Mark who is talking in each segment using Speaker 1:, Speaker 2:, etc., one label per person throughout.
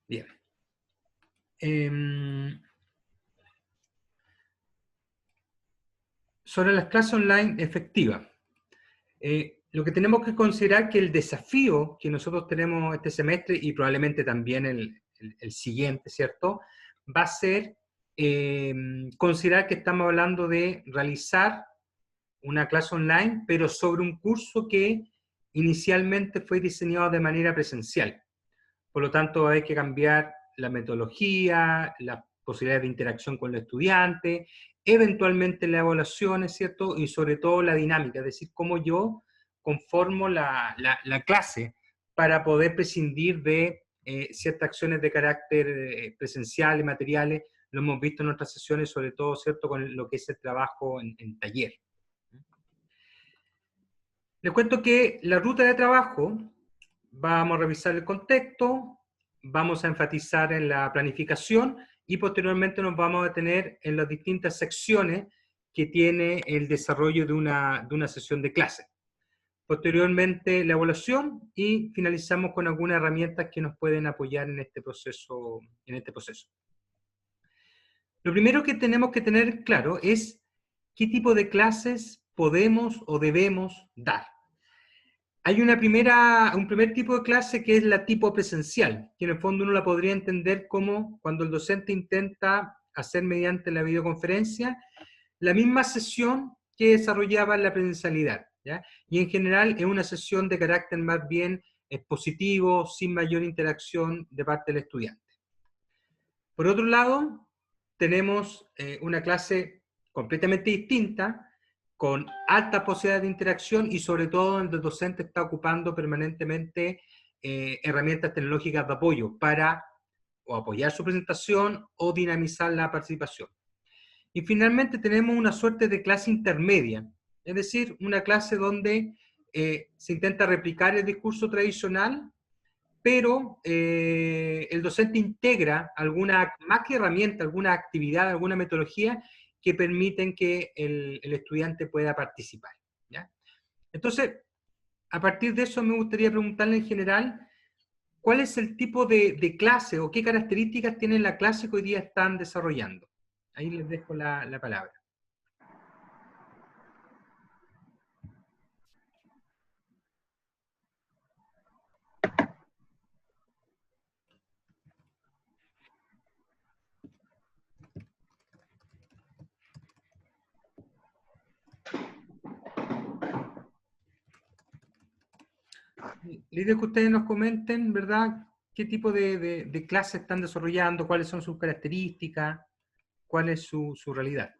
Speaker 1: Bien. Sobre las clases online efectivas. Lo que tenemos que considerar que el desafío que nosotros tenemos este semestre y probablemente también el siguiente, ¿cierto? Va a ser considerar que estamos hablando de realizar una clase online, pero sobre un curso que inicialmente fue diseñado de manera presencial. Por lo tanto, hay que cambiar la metodología, las posibilidades de interacción con los estudiantes, eventualmente las evaluaciones, ¿cierto? Y sobre todo la dinámica, es decir, cómo yo conformo la clase para poder prescindir de ciertas acciones de carácter presencial y materiales. Lo hemos visto en nuestras sesiones, sobre todo, ¿cierto?, con lo que es el trabajo en taller. Les cuento que la ruta de trabajo, vamos a revisar el contexto, vamos a enfatizar en la planificación y posteriormente nos vamos a detener en las distintas secciones que tiene el desarrollo de una sesión de clase. Posteriormente la evaluación y finalizamos con algunas herramientas que nos pueden apoyar en este proceso. Lo primero que tenemos que tener claro es qué tipo de clases podemos o debemos dar. Hay un primer tipo de clase que es la tipo presencial, que en el fondo uno la podría entender como cuando el docente intenta hacer mediante la videoconferencia la misma sesión que desarrollaba en la presencialidad, ¿ya? Y en general es una sesión de carácter más bien expositivo, sin mayor interacción de parte del estudiante. Por otro lado, tenemos una clase completamente distinta, con alta posibilidad de interacción y sobre todo donde el docente está ocupando permanentemente herramientas tecnológicas de apoyo para o apoyar su presentación o dinamizar la participación. Y finalmente tenemos una suerte de clase intermedia, es decir, una clase donde se intenta replicar el discurso tradicional, pero el docente integra alguna, más que herramienta, alguna actividad, alguna metodología que permiten que el estudiante pueda participar, ¿ya? Entonces, a partir de eso me gustaría preguntarle en general, ¿cuál es el tipo de clase o qué características tiene la clase que hoy día están desarrollando? Ahí les dejo la palabra. La idea es que ustedes nos comenten, ¿verdad?, qué tipo de clases están desarrollando, cuáles son sus características, cuál es su realidad.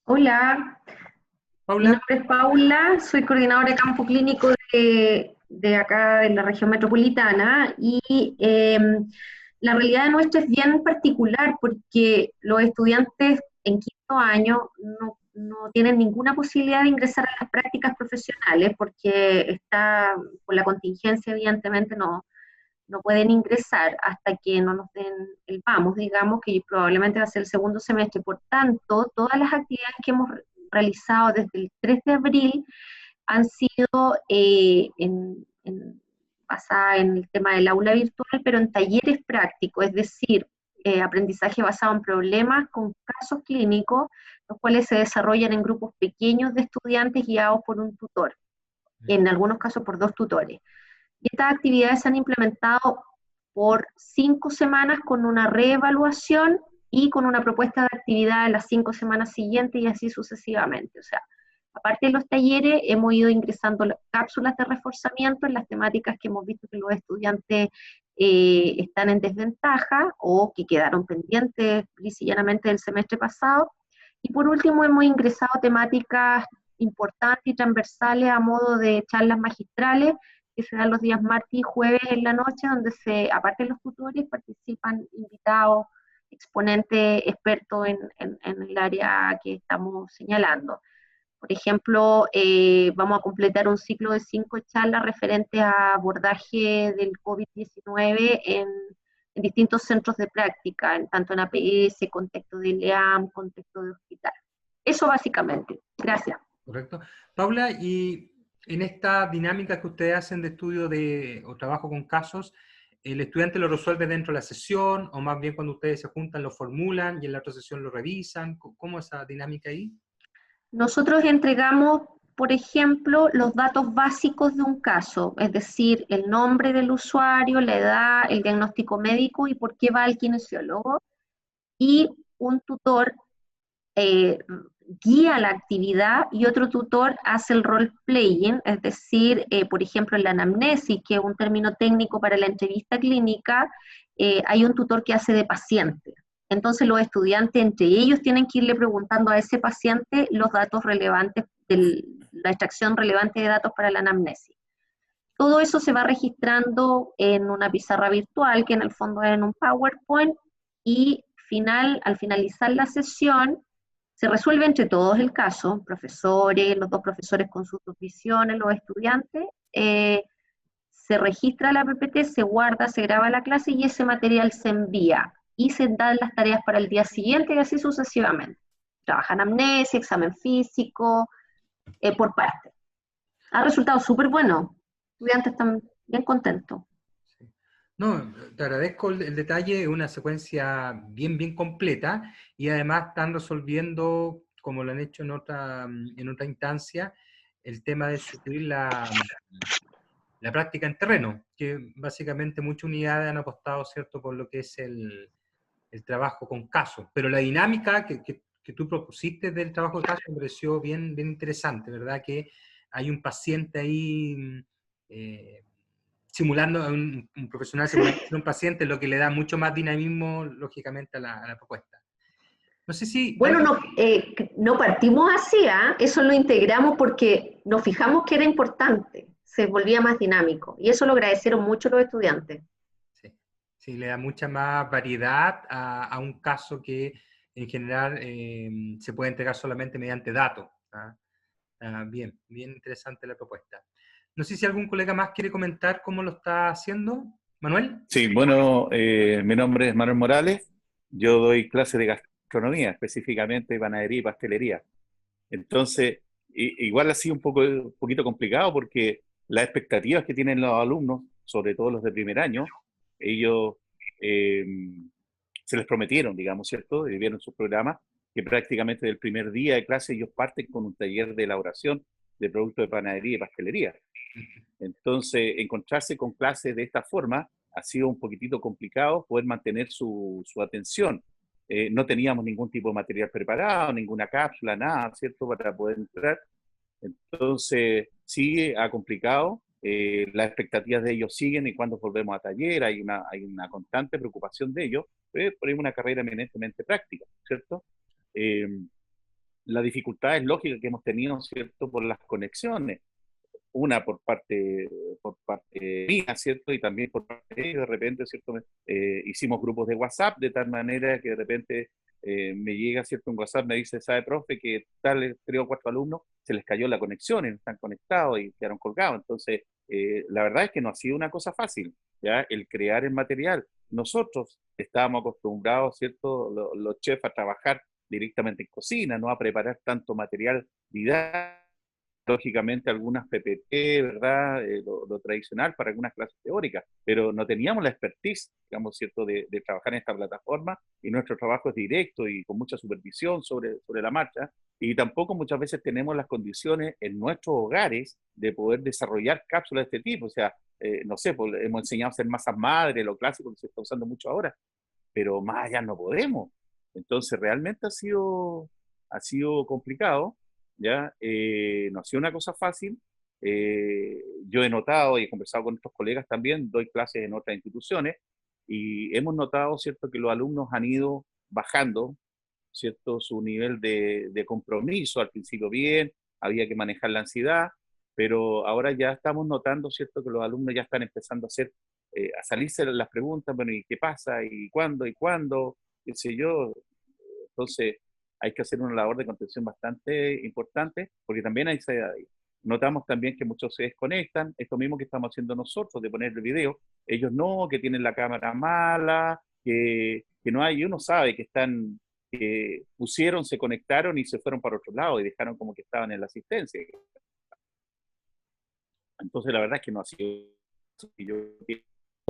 Speaker 2: Hola, mi
Speaker 1: Paula.
Speaker 2: nombre es Paula, soy coordinadora de campo clínico de acá de la región metropolitana y la realidad nuestra es bien particular porque los estudiantes en quinto año no tienen ninguna posibilidad de ingresar a las prácticas profesionales porque está, por la contingencia evidentemente no pueden ingresar hasta que no nos den el vamos, digamos, que probablemente va a ser el segundo semestre. Por tanto, todas las actividades que hemos realizado desde el 3 de abril han sido basadas en el tema del aula virtual, pero en talleres prácticos, es decir, aprendizaje basado en problemas con casos clínicos, los cuales se desarrollan en grupos pequeños de estudiantes guiados por un tutor, en algunos casos por 2 tutores. Y estas actividades se han implementado por 5 semanas con una reevaluación y con una propuesta de actividad en las 5 semanas siguientes y así sucesivamente. O sea, aparte de los talleres, hemos ido ingresando cápsulas de reforzamiento en las temáticas que hemos visto que los estudiantes están en desventaja o que quedaron pendientes lisa y llanamente del semestre pasado. Y por último, hemos ingresado temáticas importantes y transversales a modo de charlas magistrales que se dan los días martes y jueves en la noche, donde aparte de los tutores, participan invitados, exponentes, expertos en el área que estamos señalando. Por ejemplo, vamos a completar un ciclo de 5 charlas referentes a abordaje del COVID-19 en distintos centros de práctica, tanto en APS, contexto de LEAM, contexto de hospital. Eso básicamente. Gracias.
Speaker 1: Correcto. Paula, y en esta dinámica que ustedes hacen de estudio o trabajo con casos, ¿El estudiante lo resuelve dentro de la sesión o más bien cuando ustedes se juntan lo formulan y en la otra sesión lo revisan? ¿Cómo es esa dinámica ahí?
Speaker 2: Nosotros entregamos, por ejemplo, los datos básicos de un caso, es decir, el nombre del usuario, la edad, el diagnóstico médico y por qué va al kinesiólogo. Y un tutor eh, guía la actividad y otro tutor hace el role-playing, es decir, por ejemplo, en la anamnesis, que es un término técnico para la entrevista clínica, hay un tutor que hace de paciente. Entonces los estudiantes entre ellos tienen que irle preguntando a ese paciente los datos relevantes, la extracción relevante de datos para la anamnesis. Todo eso se va registrando en una pizarra virtual, que en el fondo es en un PowerPoint, y al finalizar la sesión, se resuelve entre todos el caso, profesores, los dos profesores con sus dos visiones, los estudiantes, se registra la PPT, se guarda, se graba la clase y ese material se envía y se dan las tareas para el día siguiente y así sucesivamente. Trabajan amnesia, examen físico, por parte. Ha resultado súper bueno. Los estudiantes están bien contentos.
Speaker 1: No, te agradezco el detalle, es una secuencia bien completa y además están resolviendo, como lo han hecho en otra instancia, el tema de sustituir la práctica en terreno, que básicamente muchas unidades han apostado, ¿cierto?, por lo que es el trabajo con casos. Pero la dinámica que tú propusiste del trabajo de casos me pareció bien interesante, ¿verdad? Que hay un paciente ahí simulando, un profesional simulando a un paciente, lo que le da mucho más dinamismo, lógicamente, a la propuesta. No sé si...
Speaker 2: Bueno, no partimos así, ¿eh? Eso lo integramos porque nos fijamos que era importante, se volvía más dinámico y eso lo agradecieron mucho los estudiantes.
Speaker 1: Sí, sí, le da mucha más variedad a un caso que en general se puede entregar solamente mediante datos. ¿Ah? Bien interesante la propuesta. No sé si algún colega más quiere comentar cómo lo está haciendo. ¿Manuel?
Speaker 3: Sí, bueno, mi nombre es Manuel Morales. Yo doy clases de gastronomía, específicamente de panadería y pastelería. Entonces, igual ha sido un poquito complicado porque las expectativas que tienen los alumnos, sobre todo los de primer año, ellos eh, se les prometieron, digamos, ¿cierto? Y vieron sus programas, que prácticamente del primer día de clase ellos parten con un taller de elaboración de productos de panadería y pastelería. Entonces, encontrarse con clases de esta forma ha sido un poquitito complicado poder mantener su atención. No teníamos ningún tipo de material preparado, ninguna cápsula, nada, ¿cierto?, para poder entrar. Entonces, sí, ha complicado. Las expectativas de ellos siguen y cuando volvemos a taller hay una constante preocupación de ellos, por ahí una carrera eminentemente práctica, ¿cierto? Eh, la dificultad es lógica que hemos tenido, ¿cierto?, por las conexiones una por parte mía, ¿cierto? Y también por parte de ellos, de repente, ¿cierto? Hicimos grupos de WhatsApp de tal manera que de repente me llega, ¿cierto? Un WhatsApp, me dice, ¿sabe, profe? Que tal, 3 o 4 alumnos se les cayó la conexión y no están conectados y quedaron colgados. Entonces, la verdad es que no ha sido una cosa fácil, ¿ya? El crear el material. Nosotros estábamos acostumbrados, ¿cierto? Los chefs a trabajar directamente en cocina, no a preparar tanto material didáctico, lógicamente algunas PPT, ¿verdad? Lo tradicional para algunas clases teóricas, pero no teníamos la expertise, digamos, ¿cierto?, de trabajar en esta plataforma y nuestro trabajo es directo y con mucha supervisión sobre la marcha y tampoco muchas veces tenemos las condiciones en nuestros hogares de poder desarrollar cápsulas de este tipo, o sea, no sé, pues, hemos enseñado a hacer masas madre, lo clásico que se está usando mucho ahora, pero más allá no podemos. Entonces realmente ha sido complicado, ¿ya? No ha sido una cosa fácil. Yo he notado y he conversado con otros colegas también, doy clases en otras instituciones, y hemos notado, ¿cierto?, que los alumnos han ido bajando, ¿cierto?, su nivel de compromiso. Al principio bien, había que manejar la ansiedad, pero ahora ya estamos notando, ¿cierto?, que los alumnos ya están empezando a salirse las preguntas, bueno, ¿y qué pasa? ¿Y cuándo? ¿Y cuándo? ¿Qué sé yo? Entonces, hay que hacer una labor de contención bastante importante, porque también notamos también que muchos se desconectan, esto mismo que estamos haciendo nosotros, de poner el video, ellos no, que tienen la cámara mala, que no hay, y uno sabe que pusieron, se conectaron y se fueron para otro lado y dejaron como que estaban en la asistencia. Entonces, la verdad es que no ha sido...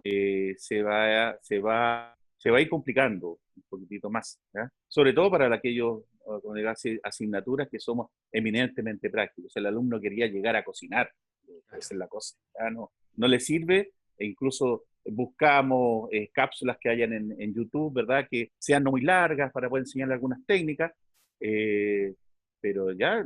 Speaker 3: se va a ir complicando un poquitito más, ¿ya? Sobre todo para aquellos con asignaturas que somos eminentemente prácticos. El alumno quería llegar a cocinar, esa es la cosa, ¿ya? No le sirve, e incluso buscamos cápsulas que hayan en YouTube, ¿verdad? Que sean no muy largas para poder enseñarle algunas técnicas, eh, pero ya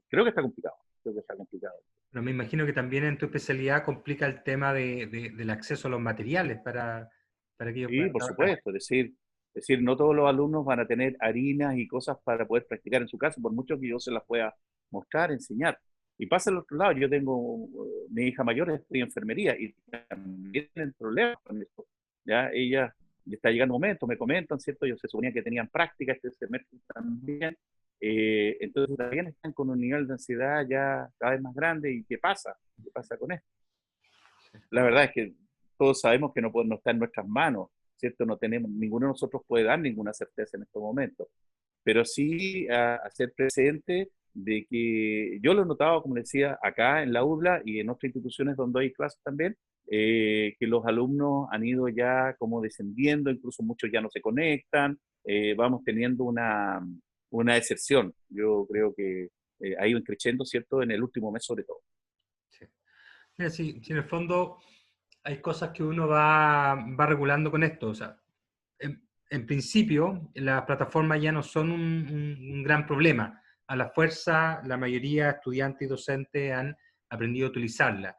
Speaker 3: creo que está complicado, creo que está complicado.
Speaker 1: Pero me imagino que también en tu especialidad complica el tema del acceso a los materiales para que ellos
Speaker 3: Sí,
Speaker 1: puedan
Speaker 3: por
Speaker 1: trabajar.
Speaker 3: supuesto, es decir, no todos los alumnos van a tener harinas y cosas para poder practicar en su casa, por mucho que yo se las pueda mostrar, enseñar. Y pasa al otro lado, yo tengo, mi hija mayor estudia enfermería y también tienen problemas con eso. Ya ella le está llegando un momento, me comentan, ¿cierto? Yo se suponía que tenían práctica este semestre también. Entonces también están con un nivel de ansiedad ya cada vez más grande. ¿Y qué pasa? ¿Qué pasa con esto? La verdad es que todos sabemos que no está en nuestras manos, ¿cierto? No tenemos, ninguno de nosotros puede dar ninguna certeza en estos momentos, pero sí a ser presente de que yo lo he notado, como decía, acá en la UDLA y en otras instituciones donde hay clases también, que los alumnos han ido ya como descendiendo, incluso muchos ya no se conectan, vamos teniendo una deserción. Yo creo que ha ido creciendo, ¿cierto?, en el último mes sobre todo.
Speaker 1: Sí. Mira, sí, sí, en el fondo hay cosas que uno va regulando con esto. O sea, en principio, las plataformas ya no son un gran problema. A la fuerza, la mayoría de estudiantes y docentes han aprendido a utilizarla.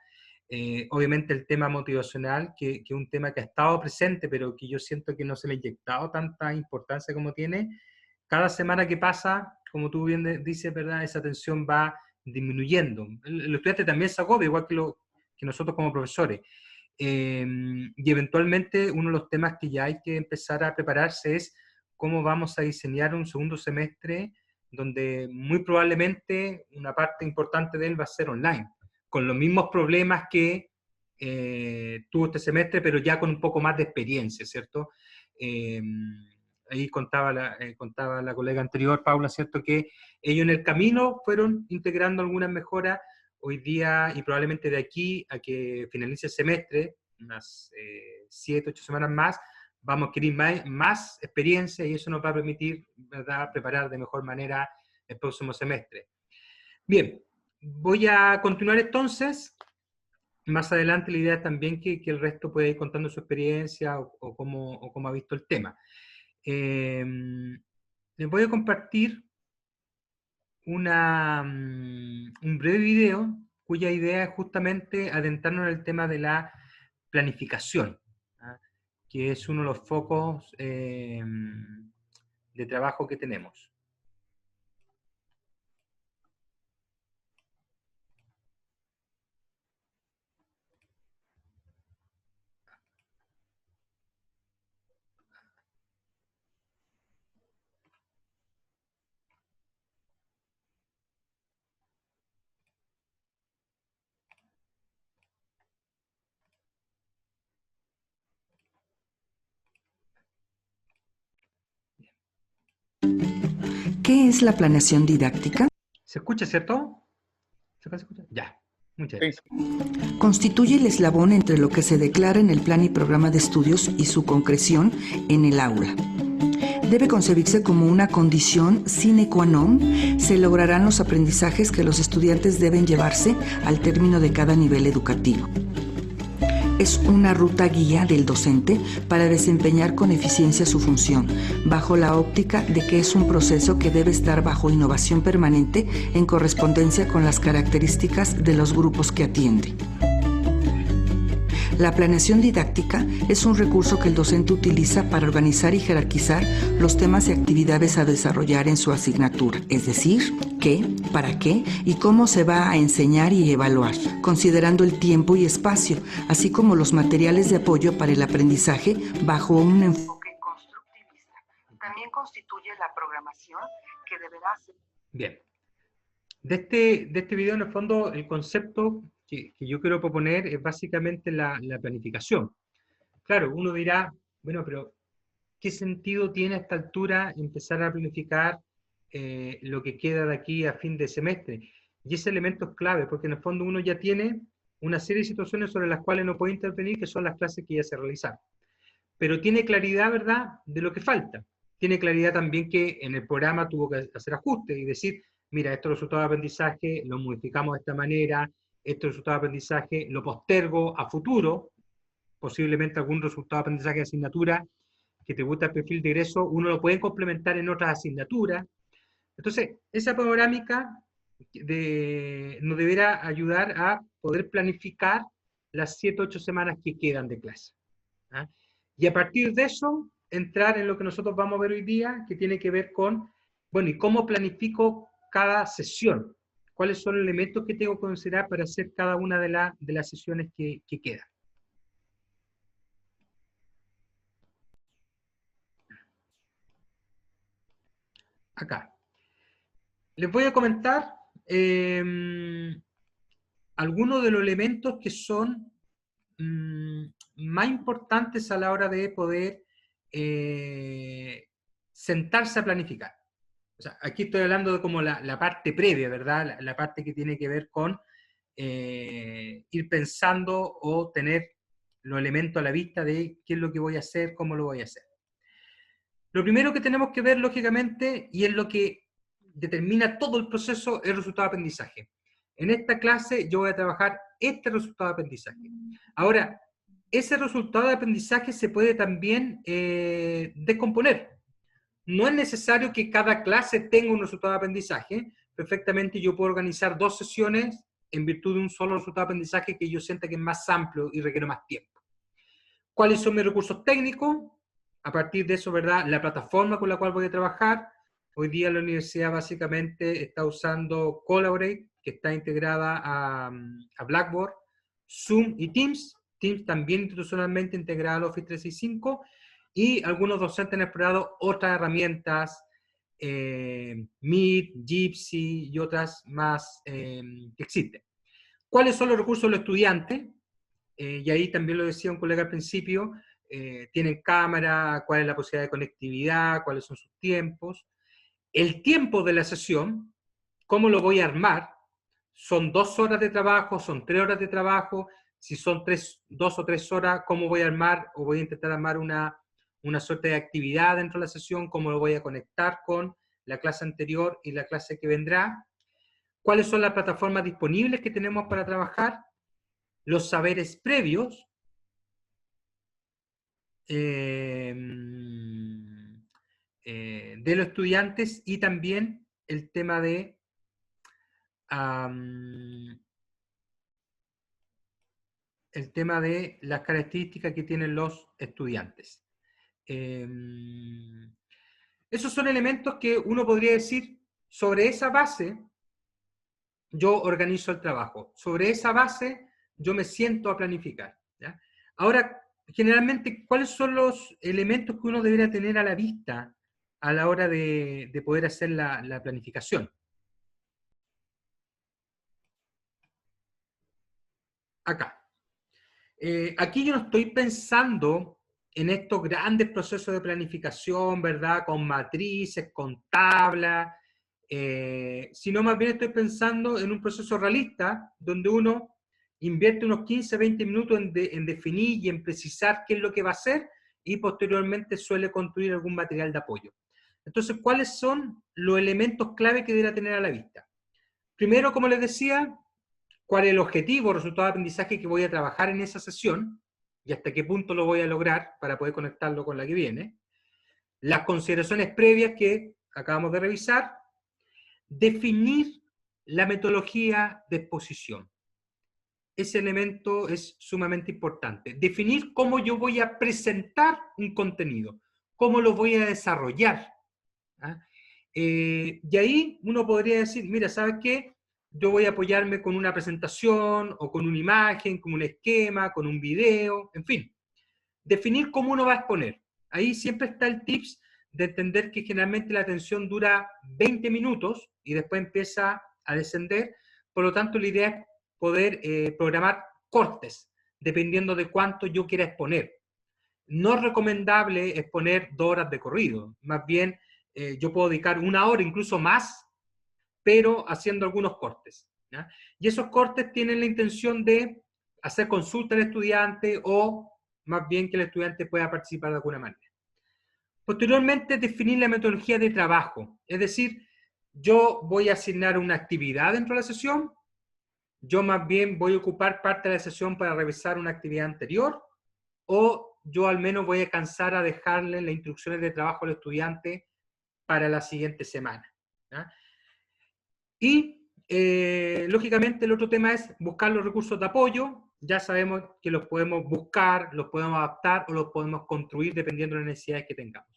Speaker 1: Obviamente el tema motivacional, que es un tema que ha estado presente, pero que yo siento que no se le ha inyectado tanta importancia como tiene, cada semana que pasa, como tú bien dices, ¿verdad? Esa tensión va disminuyendo. El estudiante también se agobia, igual que nosotros como profesores. Y eventualmente uno de los temas que ya hay que empezar a prepararse es cómo vamos a diseñar un segundo semestre donde muy probablemente una parte importante de él va a ser online, con los mismos problemas que tuvo este semestre, pero ya con un poco más de experiencia, ¿cierto? Eh, Ahí contaba la colega anterior, Paula, ¿cierto? Que ellos en el camino fueron integrando algunas mejoras hoy día y probablemente de aquí a que finalice el semestre, unas 7, 8 semanas más, vamos a adquirir más experiencia y eso nos va a permitir, ¿verdad?, preparar de mejor manera el próximo semestre. Bien, voy a continuar entonces. Más adelante la idea es también que el resto pueda ir contando su experiencia o cómo ha visto el tema. Les voy a compartir un breve video cuya idea es justamente adentrarnos en el tema de la planificación, ¿ah?, que es uno de los focos de trabajo que tenemos.
Speaker 4: ¿Qué es la planeación didáctica?
Speaker 1: ¿Se escucha, cierto? ¿Se escucha? Ya, muchas gracias.
Speaker 4: Constituye el eslabón entre lo que se declara en el plan y programa de estudios y su concreción en el aula. Debe concebirse como una condición sine qua non. Se lograrán los aprendizajes que los estudiantes deben llevarse al término de cada nivel educativo. Es una ruta guía del docente para desempeñar con eficiencia su función, bajo la óptica de que es un proceso que debe estar bajo innovación permanente en correspondencia con las características de los grupos que atiende. La planeación didáctica es un recurso que el docente utiliza para organizar y jerarquizar los temas y actividades a desarrollar en su asignatura, es decir, qué, para qué y cómo se va a enseñar y evaluar, considerando el tiempo y espacio, así como los materiales de apoyo para el aprendizaje bajo un enfoque constructivista. También constituye la programación que deberá ser.
Speaker 1: Bien. De este video, en el fondo, el concepto que yo quiero proponer es básicamente la planificación. Claro, uno dirá, bueno, pero ¿qué sentido tiene a esta altura empezar a planificar lo que queda de aquí a fin de semestre? Y ese elemento es clave, porque en el fondo uno ya tiene una serie de situaciones sobre las cuales no puede intervenir, que son las clases que ya se realizaron. Pero tiene claridad, ¿verdad?, de lo que falta. Tiene claridad también que en el programa tuvo que hacer ajustes y decir, mira, estos resultados de aprendizaje los modificamos de esta manera, estos resultados de aprendizaje lo postergo a futuro, posiblemente algún resultado de aprendizaje de asignatura que te gusta el perfil de egreso, uno lo puede complementar en otras asignaturas. Entonces, esa panorámica nos deberá ayudar a poder planificar las 7 o 8 semanas que quedan de clase. ¿Ah? Y a partir de eso, entrar en lo que nosotros vamos a ver hoy día, que tiene que ver con, bueno, ¿y cómo planifico cada sesión? ¿Cuáles son los elementos que tengo que considerar para hacer cada una de las sesiones que quedan? Acá. Les voy a comentar algunos de los elementos que son más importantes a la hora de poder sentarse a planificar. O sea, aquí estoy hablando de como la parte previa, ¿verdad? La parte que tiene que ver con ir pensando o tener los elementos a la vista de qué es lo que voy a hacer, cómo lo voy a hacer. Lo primero que tenemos que ver, lógicamente, y es lo que determina todo el proceso, es el resultado de aprendizaje. En esta clase yo voy a trabajar este resultado de aprendizaje. Ahora, ese resultado de aprendizaje se puede también descomponer. No es necesario que cada clase tenga un resultado de aprendizaje. Perfectamente yo puedo organizar 2 sesiones en virtud de un solo resultado de aprendizaje que yo sienta que es más amplio y requiere más tiempo. ¿Cuáles son mis recursos técnicos? A partir de eso, ¿verdad?, la plataforma con la cual voy a trabajar. Hoy día la universidad básicamente está usando Collaborate, que está integrada a Blackboard, Zoom y Teams. Teams también institucionalmente integrada al Office 365, y algunos docentes han explorado otras herramientas, Meet, Jitsi y otras más que existen. ¿Cuáles son los recursos de los estudiantes? Y ahí también lo decía un colega al principio, tienen cámara, cuál es la posibilidad de conectividad, cuáles son sus tiempos. El tiempo de la sesión, ¿cómo lo voy a armar? ¿Son 2 horas de trabajo? ¿Son 3 horas de trabajo? Si son 2 o 3 horas, ¿cómo voy a armar o voy a intentar armar una suerte de actividad dentro de la sesión? ¿Cómo lo voy a conectar con la clase anterior y la clase que vendrá? ¿Cuáles son las plataformas disponibles que tenemos para trabajar? Los saberes previos, de los estudiantes, y también el tema de las características que tienen los estudiantes. Esos son elementos que uno podría decir, sobre esa base yo organizo el trabajo, sobre esa base yo me siento a planificar, ¿ya? Ahora, generalmente, ¿cuáles son los elementos que uno debería tener a la vista a la hora de poder hacer la planificación? Acá. Aquí yo no estoy pensando en estos grandes procesos de planificación, ¿verdad?, con matrices, con tablas, sino más bien estoy pensando en un proceso realista, donde uno invierte unos 15, 20 minutos en definir y en precisar qué es lo que va a hacer, y posteriormente suele construir algún material de apoyo. Entonces, ¿cuáles son los elementos clave que deberá tener a la vista? Primero, como les decía, ¿cuál es el objetivo o resultado de aprendizaje que voy a trabajar en esa sesión? Y hasta qué punto lo voy a lograr para poder conectarlo con la que viene. Las consideraciones previas que acabamos de revisar. Definir la metodología de exposición. Ese elemento es sumamente importante. Definir cómo yo voy a presentar un contenido, cómo lo voy a desarrollar. ¿Ah? Y ahí uno podría decir, mira, ¿sabes qué? Yo voy a apoyarme con una presentación, o con una imagen, con un esquema, con un video, en fin. Definir cómo uno va a exponer. Ahí siempre está el tips de entender que generalmente la atención dura 20 minutos y después empieza a descender. Por lo tanto, la idea es poder programar cortes, dependiendo de cuánto yo quiera exponer. No es recomendable exponer 2 horas de corrido. Más bien, yo puedo dedicar 1 hora, incluso más, pero haciendo algunos cortes, ¿ya? Y esos cortes tienen la intención de hacer consulta al estudiante o más bien que el estudiante pueda participar de alguna manera. Posteriormente, definir la metodología de trabajo, es decir, yo voy a asignar una actividad dentro de la sesión, yo más bien voy a ocupar parte de la sesión para revisar una actividad anterior, o yo al menos voy a alcanzar a dejarle las instrucciones de trabajo al estudiante para la siguiente semana. ¿Ya? Y, lógicamente, el otro tema es buscar los recursos de apoyo. Ya sabemos que los podemos buscar, los podemos adaptar o los podemos construir dependiendo de las necesidades que tengamos.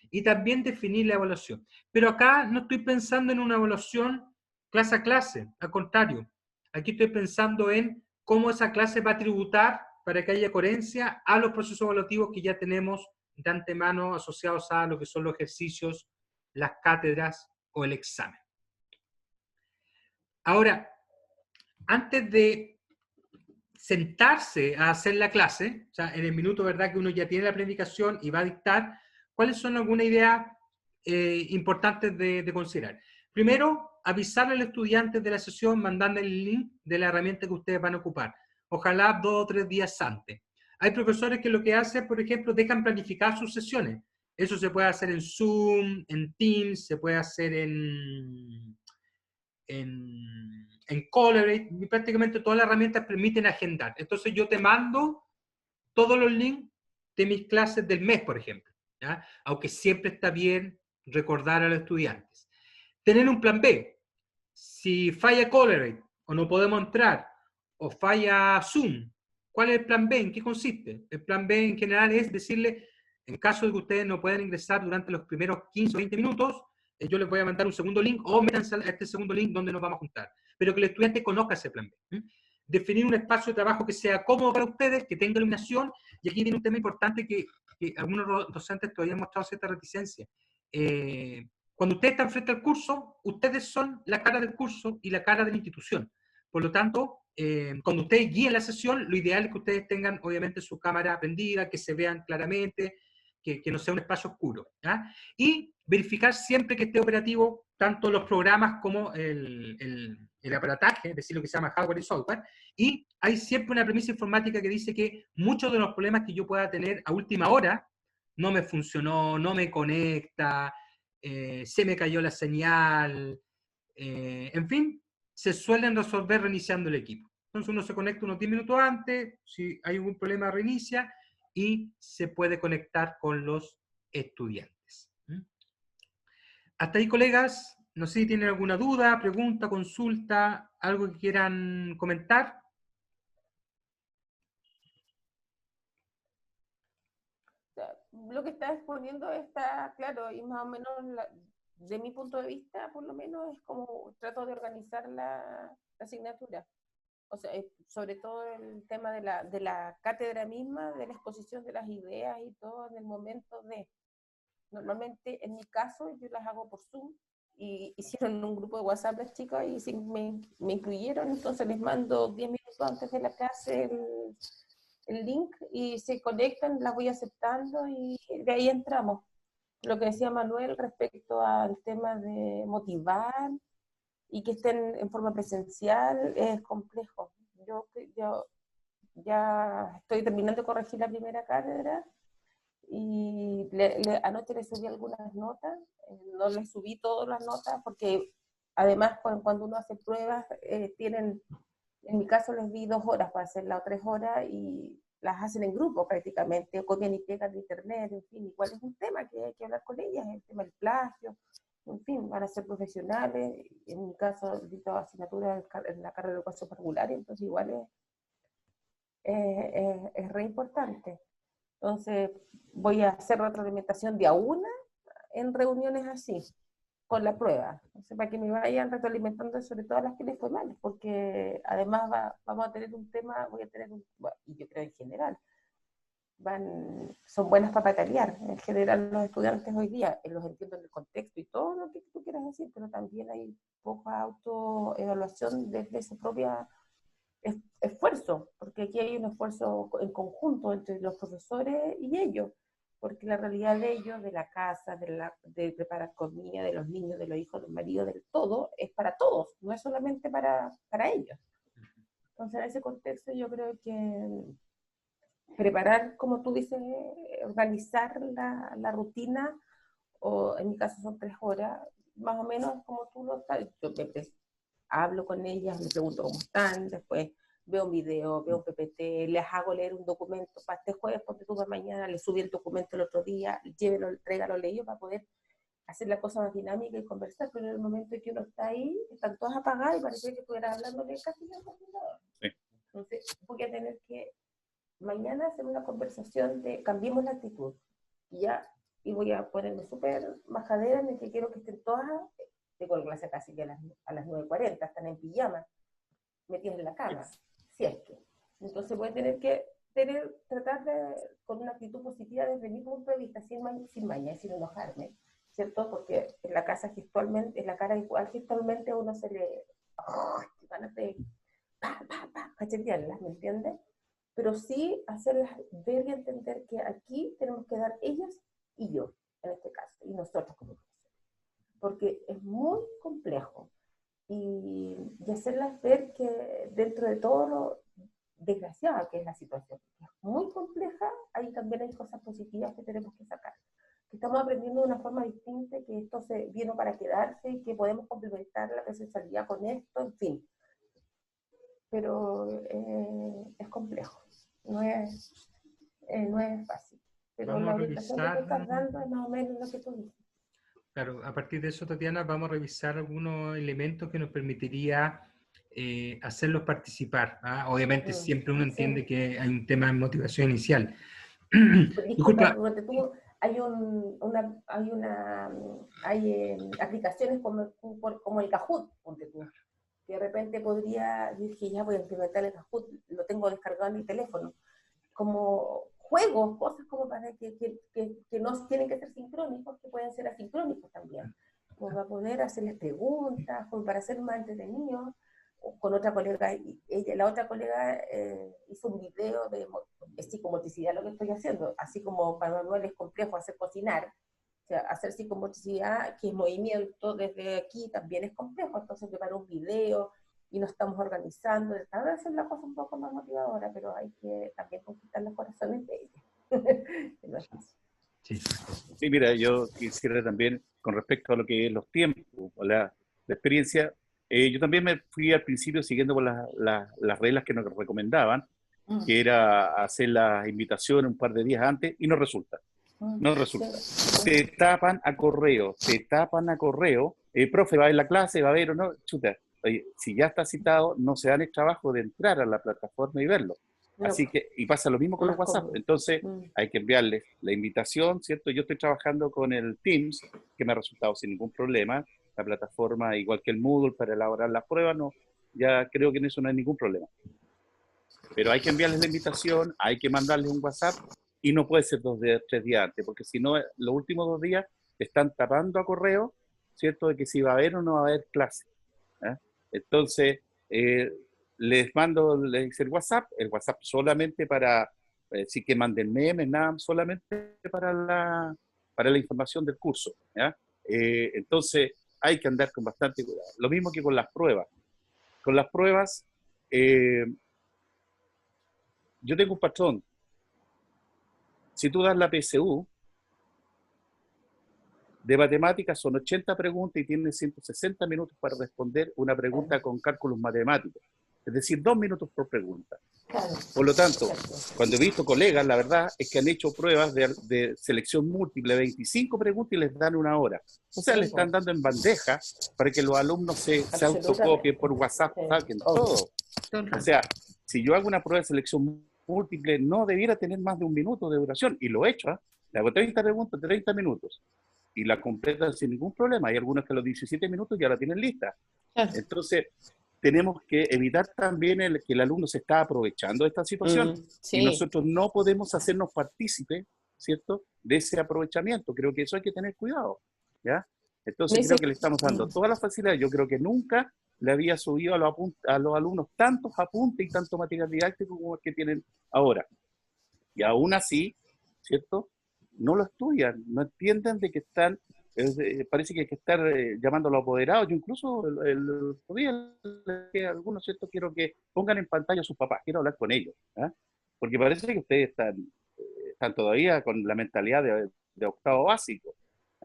Speaker 1: Y también definir la evaluación. Pero acá no estoy pensando en una evaluación clase a clase, al contrario. Aquí estoy pensando en cómo esa clase va a tributar para que haya coherencia a los procesos evaluativos que ya tenemos de antemano asociados a lo que son los ejercicios, las cátedras o el examen. Ahora, antes de sentarse a hacer la clase, o sea, en el minuto, ¿verdad?, que uno ya tiene la planificación y va a dictar, ¿cuáles son algunas ideas importantes de considerar? Primero, avisarle al estudiante de la sesión mandando el link de la herramienta que ustedes van a ocupar. Ojalá 2 o 3 días antes. Hay profesores que lo que hacen, por ejemplo, dejan planificar sus sesiones. Eso se puede hacer en Zoom, en Teams, se puede hacer en Collaborate, y prácticamente todas las herramientas permiten agendar. Entonces yo te mando todos los links de mis clases del mes, por ejemplo, ¿ya? Aunque siempre está bien recordar a los estudiantes. Tener un plan B. Si falla Collaborate, o no podemos entrar, o falla Zoom, ¿cuál es el plan B? ¿En qué consiste? El plan B en general es decirle, en caso de que ustedes no puedan ingresar durante los primeros 15 o 20 minutos, yo les voy a mandar un segundo link, o métanse a este segundo link donde nos vamos a juntar. Pero que el estudiante conozca ese plan B. Definir un espacio de trabajo que sea cómodo para ustedes, que tenga iluminación, y aquí viene un tema importante que algunos docentes todavía han mostrado cierta reticencia. Cuando ustedes están frente al curso, ustedes son la cara del curso y la cara de la institución. Por lo tanto, cuando ustedes guíen la sesión, lo ideal es que ustedes tengan, obviamente, su cámara prendida, que se vean claramente, que no sea un espacio oscuro. ¿Ya? Y verificar siempre que esté operativo tanto los programas como el aparataje, es decir, lo que se llama hardware y software. Y hay siempre una premisa informática que dice que muchos de los problemas que yo pueda tener a última hora, no me funcionó, no me conecta, se me cayó la señal, en fin, se suelen resolver reiniciando el equipo. Entonces uno se conecta unos 10 minutos antes, si hay algún problema reinicia y se puede conectar con los estudiantes. Hasta ahí, colegas, no sé si tienen alguna duda, pregunta, consulta, algo que quieran comentar.
Speaker 5: Lo que está exponiendo está claro y más o menos de mi punto de vista, por lo menos es como trato de organizar la asignatura. O sea, sobre todo el tema de la cátedra misma, de la exposición de las ideas y todo en el momento de... Normalmente, en mi caso, yo las hago por Zoom y hicieron un grupo de WhatsApp las chicas y sí, me incluyeron, entonces les mando 10 minutos antes de la clase el link y se conectan, las voy aceptando y de ahí entramos. Lo que decía Manuel respecto al tema de motivar y que estén en forma presencial es complejo. Yo ya estoy terminando de corregir la primera cátedra y anoche le subí algunas notas, no le subí todas las notas porque además cuando uno hace pruebas tienen, en mi caso les di 2 horas para hacerla o 3 horas y las hacen en grupo prácticamente, o copian y pegan de internet, en fin, igual es un tema que hay que hablar con ellas, el tema del plagio, en fin, van a ser profesionales, en mi caso dicto asignaturas en la carrera de educación particular, entonces igual es re importante. Entonces voy a hacer retroalimentación de a una en reuniones así, con la prueba, entonces, para que me vayan retroalimentando sobre todo a las que les fue mal, porque además vamos a tener un tema, voy a tener y yo creo en general, son buenas para patalear, en general los estudiantes hoy día, los entiendo en el contexto y todo lo que tú quieras decir, pero también hay poca autoevaluación desde ese propio esfuerzo, porque aquí hay un esfuerzo en conjunto entre los profesores y ellos, porque la realidad de ellos, de la casa, de preparar comida, de los niños, de los hijos, del marido, del todo, es para todos, no es solamente para ellos. Entonces, en ese contexto yo creo que preparar, como tú dices, organizar la rutina, o en mi caso son 3 horas, más o menos como tú lo estás. Yo hablo con ellas, les pregunto cómo están, después veo un video, veo un PPT, les hago leer un documento para este jueves, porque tú para mañana, les subí el documento el otro día, llévelo, tráigalo leído para poder hacer la cosa más dinámica y conversar, pero en el momento en que uno está ahí, están todas apagadas y parece que estuvieras hablándole casi al computador.
Speaker 3: Sí.
Speaker 5: Entonces, voy a tener que mañana hacer una conversación de cambiemos la actitud. Y voy a ponerme súper majadera en el que quiero que estén todas, tengo la clase casi que a las 9:40, están en pijama, metidas en la cama, si es que. Entonces voy a tener que tratar de, con una actitud positiva desde mi punto de vista, sin maña y sin enojarme, ¿cierto? Porque en la casa gestualmente, en la cara igual gestualmente a uno se le van a cachetearlas, ¿me entiendes? Pero sí hacerlas ver y entender que aquí tenemos que dar ellas y yo, en este caso, y nosotros como profesores, porque es muy complejo, y hacerlas ver que dentro de todo lo desgraciada que es la situación, que es muy compleja, ahí también hay cosas positivas que tenemos que sacar, que estamos aprendiendo de una forma distinta, que esto se vino para quedarse y que podemos complementar la presencialidad con esto, en fin. Pero es complejo, no es fácil. Pero
Speaker 1: Vamos
Speaker 5: la
Speaker 1: a
Speaker 5: orientación que tú
Speaker 1: revisar,
Speaker 5: estás dando es más o menos lo que tú dices.
Speaker 1: claro, a partir de eso, Tatiana, vamos a revisar algunos elementos que nos permitiría hacerlos participar. ¿Ah? Obviamente siempre uno entiende
Speaker 5: Sí.
Speaker 1: que hay un tema de motivación inicial.
Speaker 5: Disculpa,
Speaker 1: Disculpa.
Speaker 5: durante tú, hay aplicaciones como el Kahoot, ponte tú, que de repente podría, yo dije, ya voy a implementar el Kahoot, lo tengo descargado en el teléfono, como juegos, cosas como para que no tienen que ser sincrónicos, que pueden ser asincrónicos también, como para poder hacerles preguntas, como para ser más entretenidos. Con otra colega, la otra colega hizo un video de psicomotricidad, lo que estoy haciendo, así como para Manuel es complejo hacer cocinar, o sea, hacer psicomotricidad, que es movimiento desde aquí, también es complejo, entonces preparo un video y nos estamos organizando, tratando de hacer la cosa un poco más motivadora, pero hay que también conquistar los corazones de ella. No es fácil.
Speaker 1: Sí.
Speaker 3: Sí, mira, yo quisiera también, con respecto a lo que es los tiempos, o la experiencia, yo también me fui al principio siguiendo con las reglas que nos recomendaban, que era hacer las invitaciones un par de días antes, y no resulta. No resulta. Te tapan a correo, profe, va a ver la clase, va a ver o no, chuta. Oye, si ya está citado, no se dan el trabajo de entrar a la plataforma y verlo. Así que, y pasa lo mismo con los WhatsApp. Entonces, hay que enviarles la invitación, ¿cierto? Yo estoy trabajando con el Teams, que me ha resultado sin ningún problema. La plataforma, igual que el Moodle, para elaborar las pruebas, no, ya creo que en eso no hay ningún problema. Pero hay que enviarles la invitación, hay que mandarles un WhatsApp, y no puede ser 3 días antes, porque si no, los últimos 2 días te están tapando a correo, ¿cierto? De que si va a haber o no va a haber clase. ¿Eh? Entonces, les mando el WhatsApp solamente para, sí que manden memes, nada, solamente para la información del curso. ¿Ya? Entonces, hay que andar con bastante cuidado. Lo mismo que con las pruebas. Con las pruebas, yo tengo un patrón. Si tú das la PSU, de matemáticas son 80 preguntas y tienes 160 minutos para responder una pregunta con cálculos matemáticos. Es decir, 2 minutos por pregunta. Por lo tanto, cuando he visto colegas, la verdad es que han hecho pruebas de selección múltiple, 25 preguntas y les dan 1 hora. O sea, le están dando en bandeja para que los alumnos se autocopien por WhatsApp, saquen todo. O sea, si yo hago una prueba de selección múltiple, no debiera tener más de 1 minuto de duración. Y lo he hecho, ¿eh? Le hago 30 preguntas, 30 minutos. Y la completan sin ningún problema. Hay algunos que a los 17 minutos ya la tienen lista. Entonces, tenemos que evitar también que el alumno se está aprovechando de esta situación. Y nosotros no podemos hacernos partícipes, ¿cierto?, de ese aprovechamiento. Creo que eso hay que tener cuidado, ¿ya? Entonces, creo que le estamos dando todas las facilidades. Yo creo que nunca le había subido a los alumnos tantos apuntes y tanto material didáctico como el que tienen ahora. Y aún así, ¿cierto?, no lo estudian, no entienden de que están Parece que hay que estar llamando a los apoderados. Yo incluso el otro día que algunos, ¿cierto? Quiero que pongan en pantalla a sus papás, quiero hablar con ellos, ¿ah? Porque parece que ustedes están todavía con la mentalidad de octavo básico,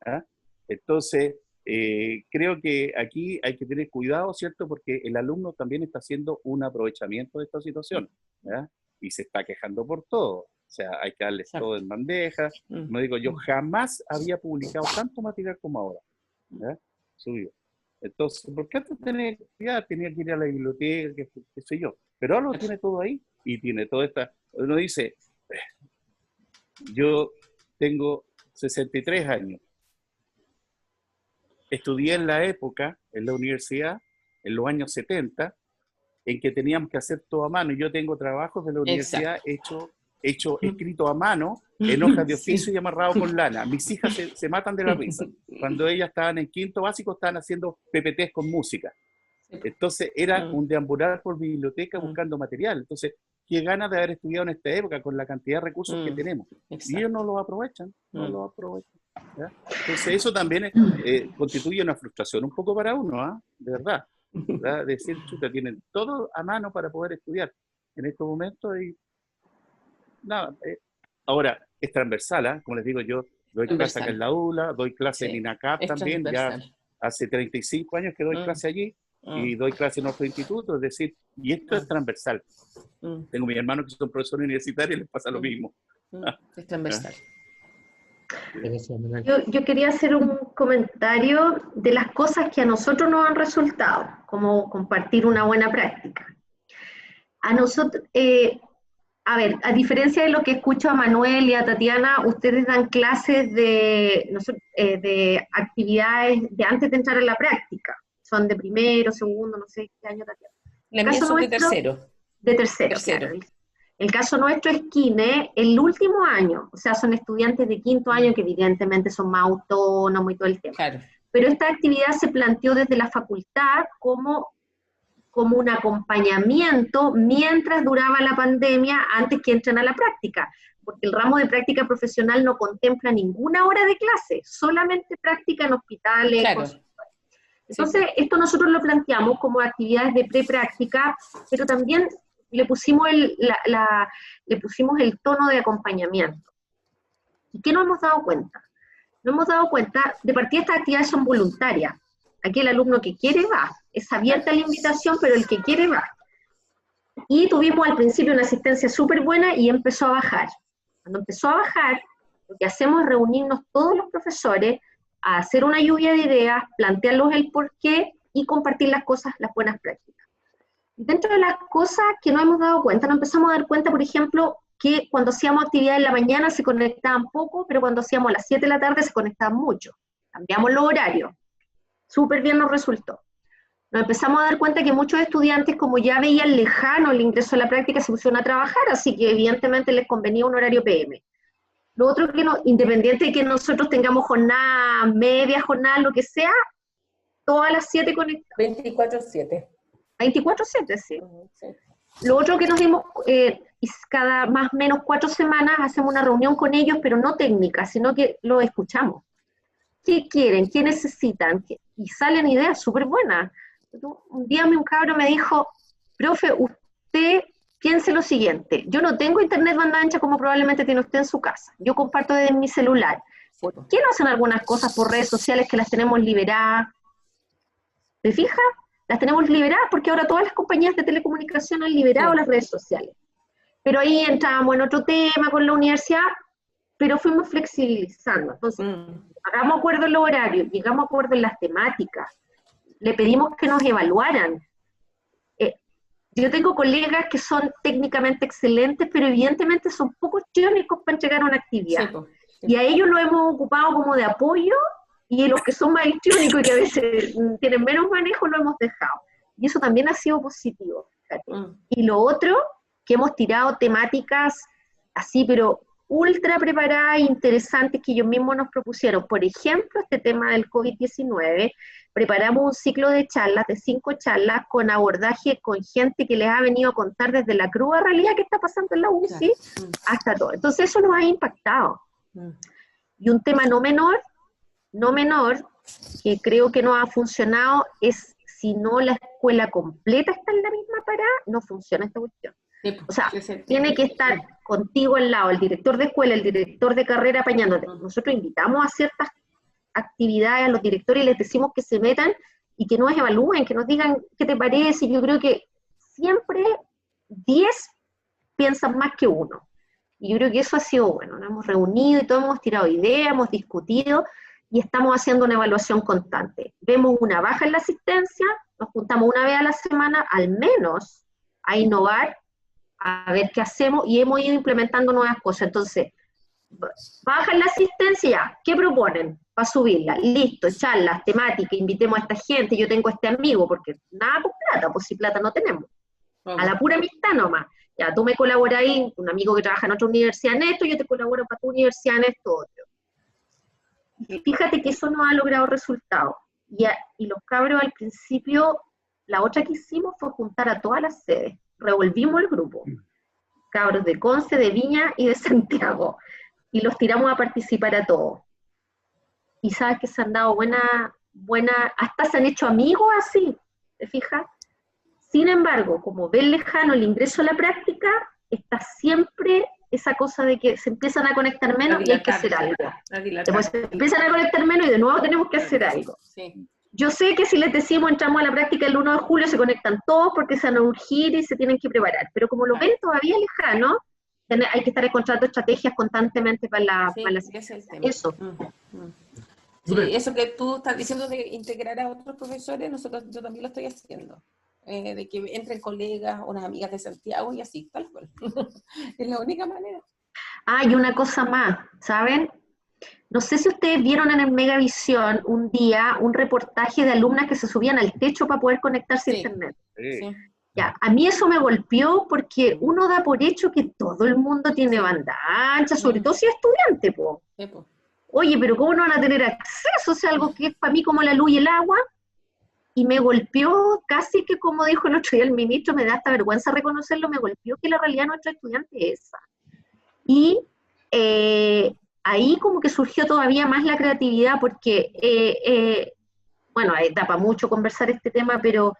Speaker 3: ¿ah? Entonces, creo que aquí hay que tener cuidado, ¿cierto? Porque el alumno también está haciendo un aprovechamiento de esta situación, ¿ah? Y se está quejando por todo. O sea, hay que darles todo en bandeja. No digo, yo jamás había publicado tanto material como ahora, ¿ya? Subido. Entonces, ¿por qué antes tenía que ir a la biblioteca, qué sé yo? Pero ahora lo tiene todo ahí y tiene toda esta... Uno dice, yo tengo 63 años. Estudié en la época, en la universidad, en los años 70, en que teníamos que hacer todo a mano. Y yo tengo trabajos de la universidad hecho escrito a mano, en hojas de oficio y amarrado con lana. Mis hijas se matan de la risa. Cuando ellas estaban en quinto básico, estaban haciendo PPTs con música. Entonces, era un deambular por biblioteca buscando material. Entonces, qué ganas de haber estudiado en esta época con la cantidad de recursos que tenemos. Y ellos no los aprovechan, ¿ya? Entonces, eso también constituye una frustración un poco para uno, ¿ah? De verdad. ¿Verdad? Decir, chuta, tienen todo a mano para poder estudiar en estos momentos y nada. Ahora, es transversal, ¿eh? Como les digo, yo doy clase acá en la ULA, doy clase en INACAP también, ya hace 35 años que doy clase allí, y doy clase en otro instituto, es decir, y esto es transversal. Tengo mis hermanos que son profesores universitarios y les pasa lo mismo.
Speaker 6: Es transversal.
Speaker 2: Yo quería hacer un comentario de las cosas que a nosotros nos han resultado, como compartir una buena práctica. A nosotros... a ver, a diferencia de lo que escucho a Manuel y a Tatiana, ustedes dan clases de actividades de antes de entrar a la práctica. Son de primero, segundo, no sé qué año, Tatiana.
Speaker 6: La mía son de tercero. De tercero. Claro.
Speaker 2: El caso nuestro es Kine, el último año, o sea, son estudiantes de quinto año que evidentemente son más autónomos y todo el tema.
Speaker 6: Claro.
Speaker 2: Pero esta actividad se planteó desde la facultad como un acompañamiento mientras duraba la pandemia antes que entren a la práctica, porque el ramo de práctica profesional no contempla ninguna hora de clase, solamente práctica en hospitales.
Speaker 6: Claro.
Speaker 2: Entonces, esto nosotros lo planteamos como actividades de prepráctica, pero también le pusimos el tono de acompañamiento. ¿Y qué nos hemos dado cuenta? Nos hemos dado cuenta, de partida estas actividades son voluntarias. Aquí el alumno que quiere va, es abierta la invitación, pero el que quiere va. Y tuvimos al principio una asistencia súper buena y empezó a bajar. Cuando empezó a bajar, lo que hacemos es reunirnos todos los profesores, a hacer una lluvia de ideas, plantearlos el porqué y compartir las cosas, las buenas prácticas. Dentro de las cosas que nos hemos dado cuenta, nos empezamos a dar cuenta, por ejemplo, que cuando hacíamos actividad en la mañana se conectaban poco, pero cuando hacíamos a las 7 de la tarde se conectaban mucho. Cambiamos los horarios. Súper bien nos resultó. Nos empezamos a dar cuenta que muchos estudiantes, como ya veían lejano el ingreso a la práctica, se pusieron a trabajar, así que evidentemente les convenía un horario PM. Lo otro que independiente de que nosotros tengamos jornada, media jornada, lo que sea, todas las 7 conectadas.
Speaker 5: 24/7.
Speaker 2: 24/7, sí.
Speaker 5: Sí.
Speaker 2: Lo otro que nos dimos, cada más o menos 4 semanas hacemos una reunión con ellos, pero no técnica, sino que lo escuchamos. ¿Qué quieren? ¿Qué necesitan? Y salen ideas súper buenas. Un día un cabro me dijo, profe, usted piense lo siguiente, yo no tengo internet banda ancha como probablemente tiene usted en su casa, yo comparto desde mi celular. ¿Por qué no hacen algunas cosas por redes sociales que las tenemos liberadas? ¿Te fijas? Las tenemos liberadas porque ahora todas las compañías de telecomunicación han liberado las redes sociales. Pero ahí entrábamos en otro tema con la universidad, pero fuimos flexibilizando. Entonces, hagamos acuerdo en los horarios, llegamos a acuerdo en las temáticas, le pedimos que nos evaluaran. Yo tengo colegas que son técnicamente excelentes, pero evidentemente son poco histriónicos para entregar una actividad. Sí. Y a ellos lo hemos ocupado como de apoyo, y los que son más histriónicos y que a veces tienen menos manejo, lo hemos dejado. Y eso también ha sido positivo. Y lo otro, que hemos tirado temáticas así, pero ultra preparadas e interesantes que ellos mismos nos propusieron. Por ejemplo, este tema del COVID-19, preparamos un ciclo de charlas, de 5 charlas, con abordaje con gente que les ha venido a contar desde la cruda realidad que está pasando en la UCI hasta todo. Entonces eso nos ha impactado. Y un tema no menor, no menor, que creo que no ha funcionado, es si no la escuela completa está en la misma parada, no funciona esta cuestión. O sea, tiene que estar contigo al lado, el director de escuela, el director de carrera apañándote. Nosotros invitamos a ciertas actividades a los directores y les decimos que se metan y que nos evalúen, que nos digan qué te parece. Yo creo que siempre 10 piensan más que uno. Y yo creo que eso ha sido bueno. Nos hemos reunido y todos hemos tirado ideas, hemos discutido y estamos haciendo una evaluación constante. Vemos una baja en la asistencia, nos juntamos una vez a la semana, al menos, a innovar, a ver qué hacemos, y hemos ido implementando nuevas cosas. Entonces, bajan la asistencia, ya, ¿qué proponen para subirla? Listo, charlas, temáticas, invitemos a esta gente, yo tengo este amigo, porque nada por plata, pues si plata no tenemos, a la pura amistad nomás. Ya, tú me colaboras ahí, un amigo que trabaja en otra universidad en esto, yo te colaboro para tu universidad en esto otro. Y fíjate que eso no ha logrado resultados. Y los cabros al principio, la otra que hicimos fue juntar a todas las sedes, revolvimos el grupo, cabros de Conce, de Viña y de Santiago, y los tiramos a participar a todos. Y sabes que se han dado hasta se han hecho amigos así, ¿te fijas? Sin embargo, como ven lejano el ingreso a la práctica, está siempre esa cosa de que se empiezan a conectar menos y hay que hacer algo. Después se empiezan a conectar menos y de nuevo tenemos que hacer algo.
Speaker 5: Sí.
Speaker 2: Yo sé que si les decimos entramos a la práctica el 1 de julio, se conectan todos porque se van a urgir y se tienen que preparar. Pero como lo ven todavía lejano, hay que estar encontrando estrategias constantemente para la
Speaker 5: es el tema.
Speaker 2: eso.
Speaker 5: Sí, eso que tú estás diciendo de integrar a otros profesores, yo también lo estoy haciendo. De que entren colegas, unas amigas de Santiago y así, tal cual. Es la única manera.
Speaker 2: Y una cosa más, ¿saben? No sé si ustedes vieron en el Megavisión un día un reportaje de alumnas que se subían al techo para poder conectarse a internet.
Speaker 5: Sí.
Speaker 2: Ya, a mí eso me golpeó porque uno da por hecho que todo el mundo tiene banda ancha, sobre todo si es estudiante, po.
Speaker 5: Sí, po.
Speaker 2: Oye, pero ¿cómo no van a tener acceso? O sea, algo que es para mí como la luz y el agua. Y me golpeó casi que, como dijo el otro día el ministro, me da hasta vergüenza reconocerlo, me golpeó que la realidad de nuestros estudiantes es esa. Y ahí como que surgió todavía más la creatividad, porque, bueno, da para mucho conversar este tema, pero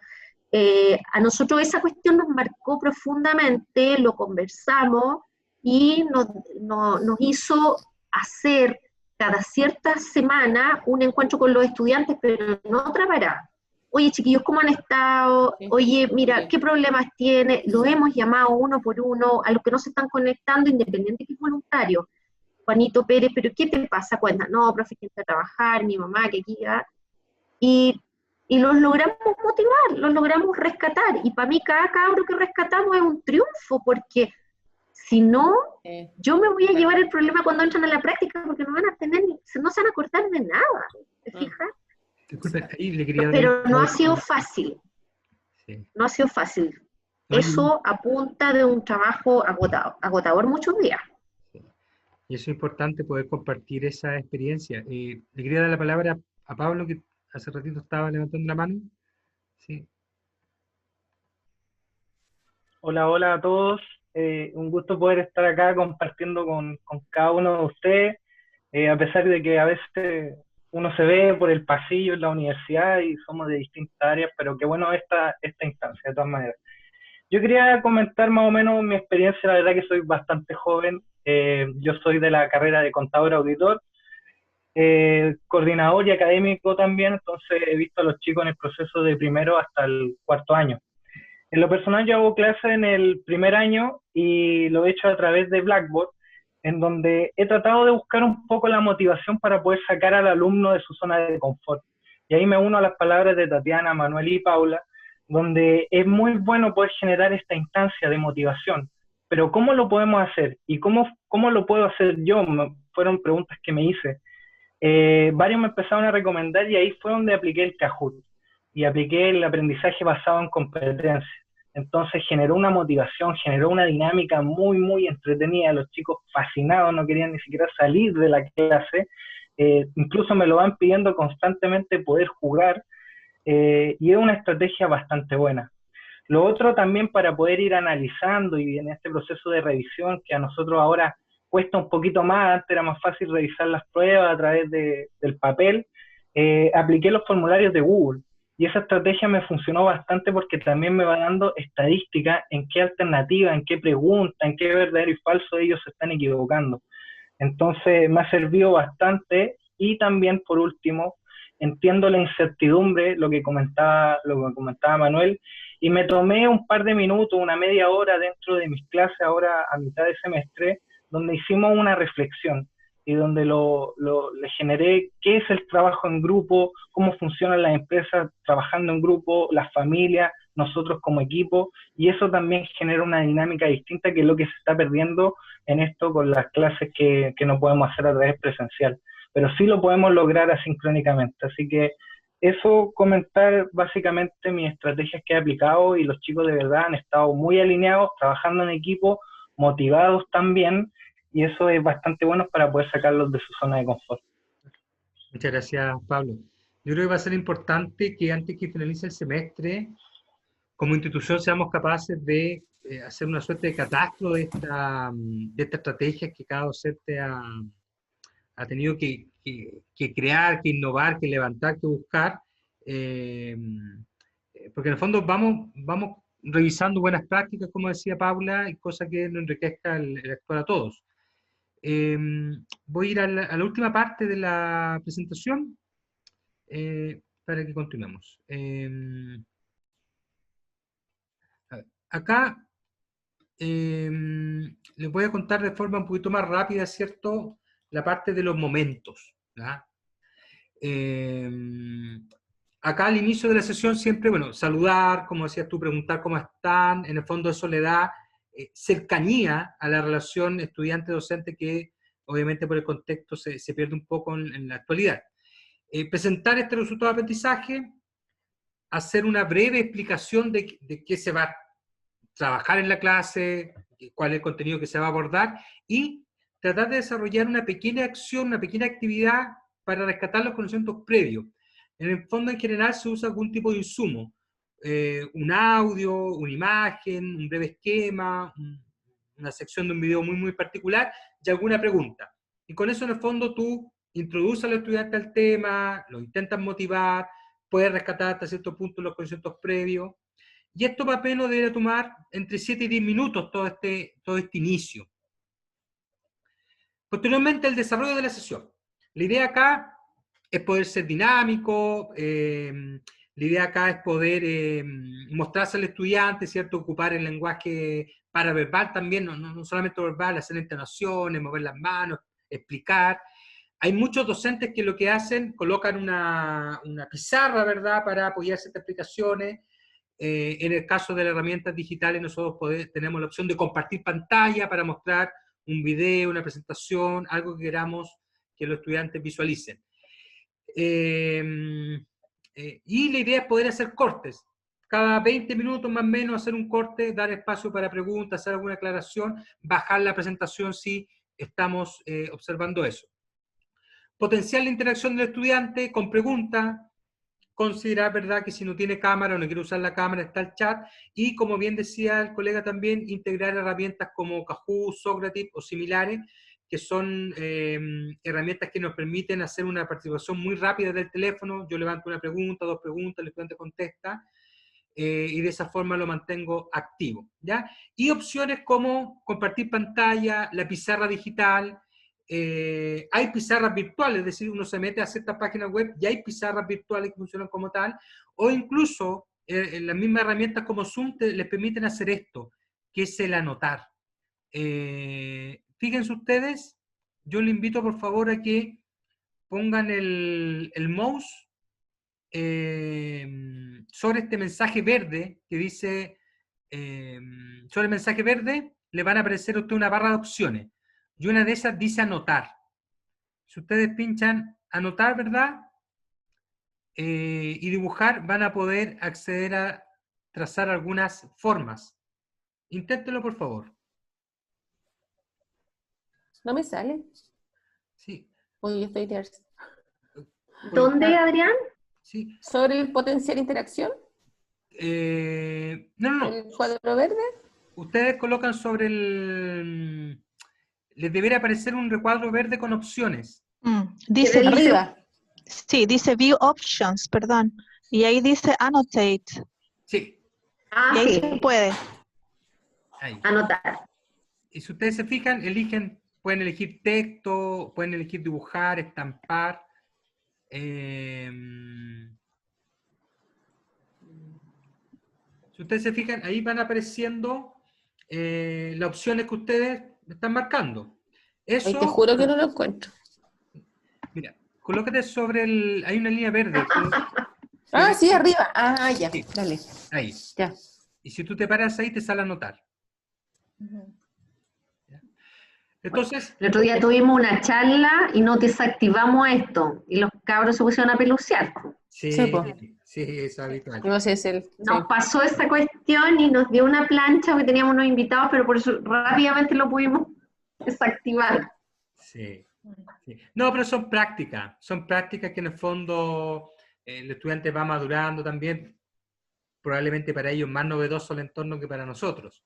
Speaker 2: a nosotros esa cuestión nos marcó profundamente, lo conversamos, y nos hizo hacer cada cierta semana un encuentro con los estudiantes, pero no otra parada. Oye, chiquillos, ¿cómo han estado? Oye, mira, ¿qué problemas tiene? Los hemos llamado uno por uno, a los que no se están conectando, independiente que es voluntario. Juanito Pérez, ¿pero qué te pasa? Cuenta, no, profe, que entra a trabajar, mi mamá, que aquí, ya. Y los logramos motivar, los logramos rescatar. Y para mí cada cabro que rescatamos es un triunfo, porque si no, yo me voy a llevar el problema cuando entran a la práctica, porque no van a tener, no se van a acordar de nada, ¿te fijas? Pero no ha sido fácil. Sí. No ha sido fácil. Eso apunta de un trabajo agotador muchos días.
Speaker 1: Sí. Y eso es importante poder compartir esa experiencia. Le quería dar la palabra a Pablo, que hace ratito estaba levantando la mano. Sí.
Speaker 7: Hola a todos. Un gusto poder estar acá compartiendo con cada uno de ustedes, a pesar de que a veces uno se ve por el pasillo en la universidad y somos de distintas áreas, pero qué bueno esta instancia, de todas maneras. Yo quería comentar más o menos mi experiencia. La verdad que soy bastante joven. Yo soy de la carrera de contador auditor, coordinador y académico también, entonces he visto a los chicos en el proceso de primero hasta el cuarto año. En lo personal yo hago clases en el primer año y lo he hecho a través de Blackboard, en donde he tratado de buscar un poco la motivación para poder sacar al alumno de su zona de confort. Y ahí me uno a las palabras de Tatiana, Manuel y Paula, donde es muy bueno poder generar esta instancia de motivación. Pero ¿cómo lo podemos hacer? ¿Y cómo lo puedo hacer yo? Fueron preguntas que me hice. Varios me empezaron a recomendar y ahí fue donde apliqué el Kahoot. Y apliqué el aprendizaje basado en competencias. Entonces generó una motivación, generó una dinámica muy, muy entretenida. Los chicos fascinados, no querían ni siquiera salir de la clase. Incluso me lo van pidiendo constantemente poder jugar. Y es una estrategia bastante buena. Lo otro también para poder ir analizando y en este proceso de revisión que a nosotros ahora cuesta un poquito más, antes era más fácil revisar las pruebas a través del papel, apliqué los formularios de Google. Y esa estrategia me funcionó bastante porque también me va dando estadística en qué alternativa, en qué pregunta, en qué verdadero y falso ellos se están equivocando. Entonces me ha servido bastante. Y también, por último, entiendo la incertidumbre, lo que comentaba Manuel, y me tomé un par de minutos, una media hora dentro de mis clases ahora a mitad de semestre, donde hicimos una reflexión y donde le generé qué es el trabajo en grupo, cómo funcionan las empresas trabajando en grupo, las familias, nosotros como equipo, y eso también genera una dinámica distinta que es lo que se está perdiendo en esto con las clases que no podemos hacer a través presencial, pero sí lo podemos lograr asincrónicamente. Así que eso, comentar básicamente mis estrategias que he aplicado, y los chicos de verdad han estado muy alineados, trabajando en equipo, motivados también, y eso es bastante bueno para poder sacarlos de su zona de confort.
Speaker 1: Muchas gracias, Pablo. Yo creo que va a ser importante que antes que finalice el semestre, como institución seamos capaces de hacer una suerte de catastro de esta estrategia que cada docente ha tenido que crear, que innovar, que levantar, que buscar, porque en el fondo vamos revisando buenas prácticas, como decía Paula, y cosas que nos enriquezca el actuar a todos. Voy a ir a la última parte de la presentación para que continuemos. Acá les voy a contar de forma un poquito más rápida, ¿cierto?, la parte de los momentos. Acá al inicio de la sesión siempre, bueno, saludar, como decías tú, preguntar cómo están, en el fondo eso le da cercanía a la relación estudiante-docente que obviamente por el contexto se pierde un poco en la actualidad. Presentar este resultado de aprendizaje, hacer una breve explicación de qué se va a trabajar en la clase, cuál es el contenido que se va a abordar, y tratar de desarrollar una pequeña acción, una pequeña actividad para rescatar los conocimientos previos. En el fondo, en general, se usa algún tipo de insumo, un audio, una imagen, un breve esquema, una sección de un video muy particular y alguna pregunta. Y con eso, en el fondo, tú introduces al estudiante al tema, lo intentas motivar, puedes rescatar hasta cierto punto los conceptos previos. Y esto más o menos debe tomar entre 7 y 10 minutos todo este inicio. Posteriormente, el desarrollo de la sesión. La idea acá es poder ser dinámico, la idea acá es poder mostrarse al estudiante, ¿cierto?, ocupar el lenguaje paraverbal también, no solamente verbal, hacer entonaciones, mover las manos, explicar. Hay muchos docentes que lo que hacen, colocan una pizarra, ¿verdad?, para apoyarse estas explicaciones. En el caso de las herramientas digitales, nosotros tenemos la opción de compartir pantalla para mostrar un video, una presentación, algo que queramos que los estudiantes visualicen. Y la idea es poder hacer cortes. Cada 20 minutos más o menos hacer un corte, dar espacio para preguntas, hacer alguna aclaración, bajar la presentación si estamos observando eso. Potenciar la interacción del estudiante con preguntas, considerar, ¿verdad?, que si no tiene cámara o no quiere usar la cámara está el chat, y como bien decía el colega también, integrar herramientas como Kahoot, Socrative o similares, que son herramientas que nos permiten hacer una participación muy rápida del teléfono. Yo levanto una pregunta, 2 preguntas, el estudiante contesta, y de esa forma lo mantengo activo, ¿ya? Y opciones como compartir pantalla, la pizarra digital. Hay pizarras virtuales, es decir, uno se mete a ciertas páginas web y hay pizarras virtuales que funcionan como tal, o incluso las mismas herramientas como Zoom les permiten hacer esto, que es el anotar. Fíjense ustedes, yo les invito por favor a que pongan el mouse sobre este mensaje verde que dice, sobre el mensaje verde le van a aparecer a usted una barra de opciones. Y una de esas dice anotar. Si ustedes pinchan anotar, ¿verdad?, y dibujar, van a poder acceder a trazar algunas formas. Inténtenlo, por favor.
Speaker 5: No me sale.
Speaker 1: Sí.
Speaker 5: Uy, yo estoy tersa.
Speaker 2: ¿Dónde, Adrián?
Speaker 1: Sí.
Speaker 5: ¿Sobre el potencial interacción?
Speaker 1: No.
Speaker 5: ¿El cuadro verde?
Speaker 1: Ustedes colocan sobre el les debería aparecer un recuadro verde con opciones.
Speaker 8: Dice
Speaker 2: dice?
Speaker 8: arriba. Sí, dice View Options, perdón. Y ahí dice Annotate.
Speaker 1: Sí,
Speaker 8: Y ahí
Speaker 2: Sí,
Speaker 8: se puede.
Speaker 1: ahí.
Speaker 2: anotar.
Speaker 1: Y si ustedes se fijan, pueden elegir texto, pueden elegir dibujar, estampar. Si ustedes se fijan, ahí van apareciendo las opciones que ustedes están marcando. Eso,
Speaker 6: Ay, te juro que no lo encuentro.
Speaker 1: mira, colócate sobre hay una línea verde.
Speaker 6: Ah, sí, arriba. Ah, ya,
Speaker 1: Sí.
Speaker 6: dale.
Speaker 1: Ahí.
Speaker 6: Ya.
Speaker 1: Y si tú te paras ahí, te sale anotar. Entonces,
Speaker 2: El otro día tuvimos una charla y nos desactivamos esto. Y los cabros se pusieron a pelucear.
Speaker 1: sí,
Speaker 6: Sí, po.
Speaker 1: sí, es habitual.
Speaker 6: No sé, es el...
Speaker 2: Nos
Speaker 6: sí.
Speaker 2: pasó esa cuestión y nos dio una plancha porque teníamos unos invitados, pero por eso rápidamente lo pudimos desactivar.
Speaker 1: Sí, sí. No, pero son prácticas que en el fondo el estudiante va madurando también, probablemente para ellos más novedoso el entorno que para nosotros.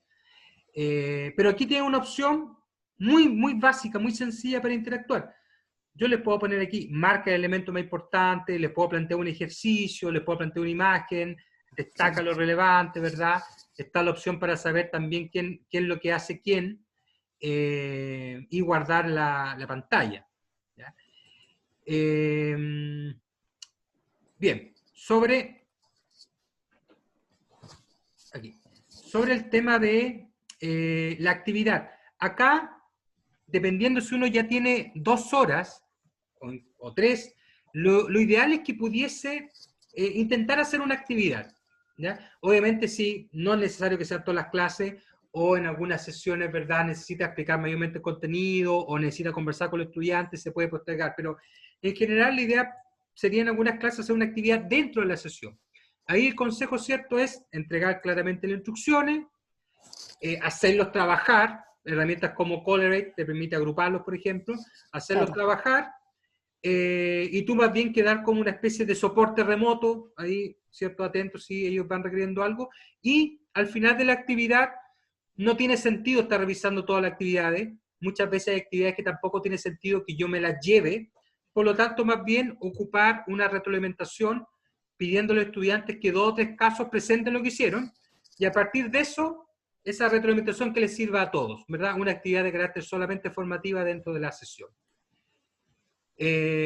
Speaker 1: Pero aquí tienen una opción muy básica, muy sencilla para interactuar. Yo les puedo poner aquí, marca el elemento más importante, les puedo plantear un ejercicio, les puedo plantear una imagen, destaca lo relevante, ¿verdad? Está la opción para saber también qué es lo que hace quién, y guardar la pantalla. ¿Ya? Bien, sobre el tema de la actividad. Acá, dependiendo si uno ya tiene 2 horas o 3, lo ideal es que pudiese intentar hacer una actividad. ¿Ya? Obviamente, si no es necesario que sean todas las clases, o en algunas sesiones, ¿verdad?, necesita explicar mayormente el contenido, o necesita conversar con los estudiantes, se puede postergar, pero en general la idea sería en algunas clases hacer una actividad dentro de la sesión. Ahí el consejo cierto es entregar claramente las instrucciones, hacerlos trabajar, herramientas como Collaborate te permite agruparlos, por ejemplo, hacerlos trabajar, y tú más bien quedar como una especie de soporte remoto, ahí, cierto, atentos si ellos van requiriendo algo, y al final de la actividad no tiene sentido estar revisando todas las actividades, muchas veces hay actividades que tampoco tiene sentido que yo me las lleve, por lo tanto más bien ocupar una retroalimentación pidiendo a los estudiantes que 2 o 3 casos presenten lo que hicieron, y a partir de eso, esa retroalimentación que les sirva a todos, ¿verdad? Una actividad de carácter solamente formativa dentro de la sesión.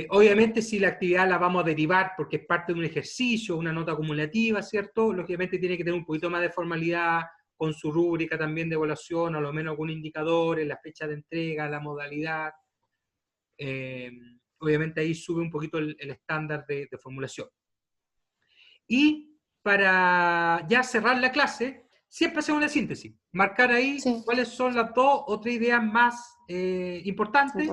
Speaker 1: Obviamente, si la actividad la vamos a derivar porque es parte de un ejercicio, una nota acumulativa, ¿cierto? Lógicamente tiene que tener un poquito más de formalidad, con su rúbrica también de evaluación, a lo menos algún indicador, la fecha de entrega, la modalidad. Obviamente ahí sube un poquito el estándar de formulación. Y para ya cerrar la clase, siempre hacemos una síntesis. Marcar ahí cuáles son las 2 o 3 ideas más importantes.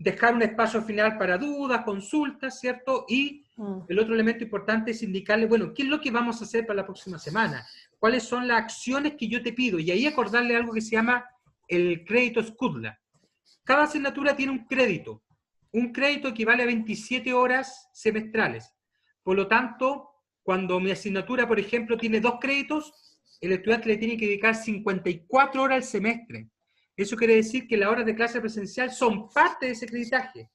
Speaker 1: Dejar un espacio final para dudas, consultas, ¿cierto? Y el otro elemento importante es indicarle, bueno, ¿qué es lo que vamos a hacer para la próxima semana? ¿Cuáles son las acciones que yo te pido? Y ahí acordarle algo que se llama el crédito Scudla. Cada asignatura tiene un crédito. Un crédito equivale a 27 horas semestrales. Por lo tanto, cuando mi asignatura, por ejemplo, tiene 2 créditos, el estudiante le tiene que dedicar 54 horas al semestre. Eso quiere decir que las horas de clase presencial son parte de ese creditaje,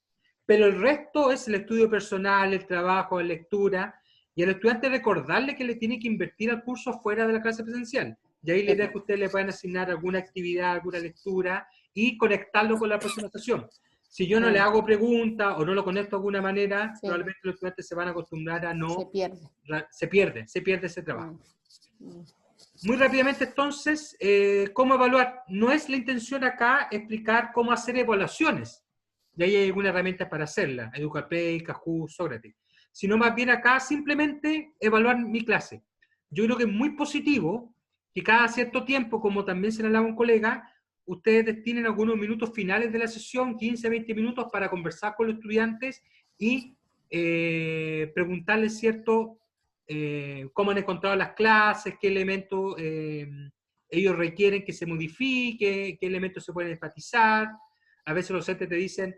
Speaker 1: pero el resto es el estudio personal, el trabajo, la lectura, y al estudiante recordarle que le tiene que invertir al curso fuera de la clase presencial. Y ahí la idea es que ustedes le puedan asignar alguna actividad, alguna lectura, y conectarlo con la próxima sesión. Si yo no le hago preguntas o no lo conecto de alguna manera, probablemente los estudiantes se van a acostumbrar a no... Se pierde ese trabajo. Muy rápidamente, entonces, ¿cómo evaluar? No es la intención acá explicar cómo hacer evaluaciones. Y ahí hay alguna herramienta para hacerla, EducaPay, Kahoot, Sócrates. Sino más bien acá simplemente evaluar mi clase. Yo creo que es muy positivo que cada cierto tiempo, como también se le hablaba a un colega, ustedes destinen algunos minutos finales de la sesión, 15, 20 minutos, para conversar con los estudiantes y preguntarles, ¿cierto?, cómo han encontrado las clases, qué elementos ellos requieren que se modifique, qué elementos se pueden enfatizar. A veces los docentes te dicen,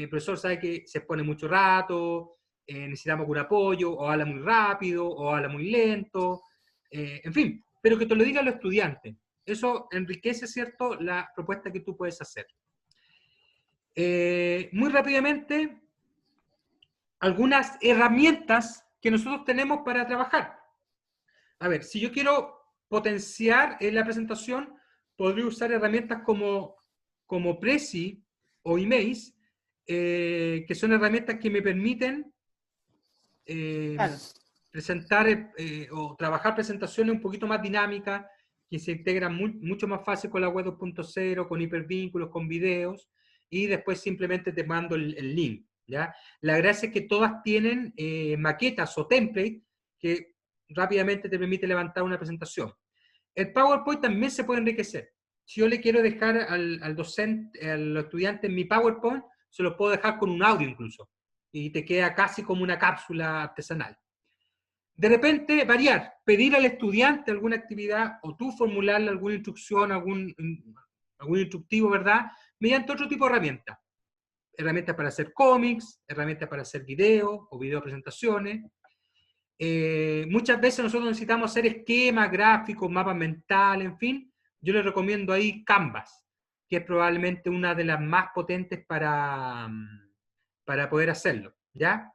Speaker 1: profesor, sabe que se expone mucho rato, necesitamos algún apoyo, o habla muy rápido, o habla muy lento, en fin, pero que te lo digan los estudiantes. Eso enriquece, ¿cierto?, la propuesta que tú puedes hacer. Muy rápidamente, algunas herramientas que nosotros tenemos para trabajar. A ver, si yo quiero potenciar en la presentación, podría usar herramientas como Prezi o Emaze, que son herramientas que me permiten
Speaker 5: Claro.
Speaker 1: presentar o trabajar presentaciones un poquito más dinámicas, que se integran mucho más fácil con la web 2.0, con hipervínculos, con videos, y después simplemente te mando el link, ¿ya? La gracia es que todas tienen maquetas o templates que rápidamente te permite levantar una presentación. El PowerPoint también se puede enriquecer. Si yo le quiero dejar al docente, al estudiante en mi PowerPoint, se lo puedo dejar con un audio incluso, y te queda casi como una cápsula artesanal. De repente, variar, pedir al estudiante alguna actividad o tú formularle alguna instrucción, algún instructivo, ¿verdad? Mediante otro tipo de herramientas. Herramientas para hacer cómics, herramientas para hacer videos o video presentaciones. Muchas veces nosotros necesitamos hacer esquemas, gráficos, mapas mentales, en fin. Yo les recomiendo ahí Canvas, que es probablemente una de las más potentes para poder hacerlo, ¿ya?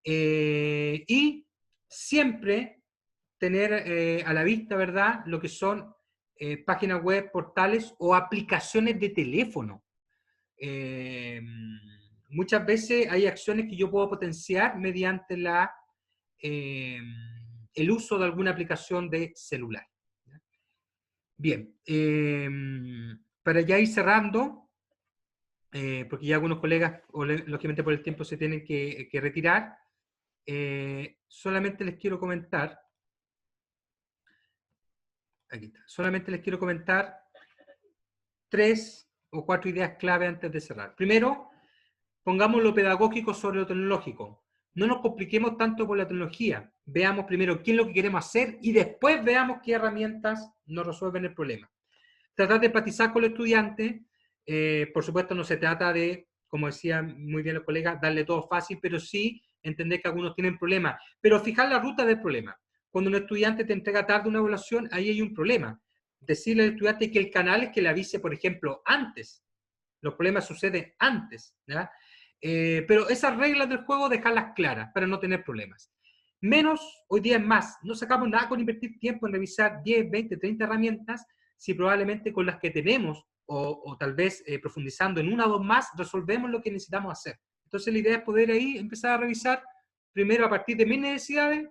Speaker 1: Y siempre tener a la vista, ¿verdad?, lo que son páginas web, portales o aplicaciones de teléfono. Muchas veces hay acciones que yo puedo potenciar mediante el uso de alguna aplicación de celular. Bien, para ya ir cerrando, porque ya algunos colegas, lógicamente por el tiempo, se tienen que retirar, solamente les quiero comentar, aquí está, solamente les quiero comentar 3 o 4 ideas clave antes de cerrar. Primero, pongamos lo pedagógico sobre lo tecnológico. No nos compliquemos tanto con la tecnología. Veamos primero qué es lo que queremos hacer y después veamos qué herramientas nos resuelven el problema. Tratar de empatizar con el estudiante. Por supuesto, no se trata de, como decía muy bien los colegas, darle todo fácil, pero sí entender que algunos tienen problemas. Pero fijar la ruta del problema. Cuando un estudiante te entrega tarde una evaluación, ahí hay un problema. Decirle al estudiante que el canal es que le avise, por ejemplo, antes. Los problemas suceden antes, ¿ya? Pero esas reglas del juego dejarlas claras para no tener problemas. Menos, hoy día es más. No sacamos nada con invertir tiempo en revisar 10, 20, 30 herramientas, si probablemente con las que tenemos, o tal vez profundizando en una o dos más, resolvemos lo que necesitamos hacer. Entonces la idea es poder ahí empezar a revisar, primero a partir de mis necesidades,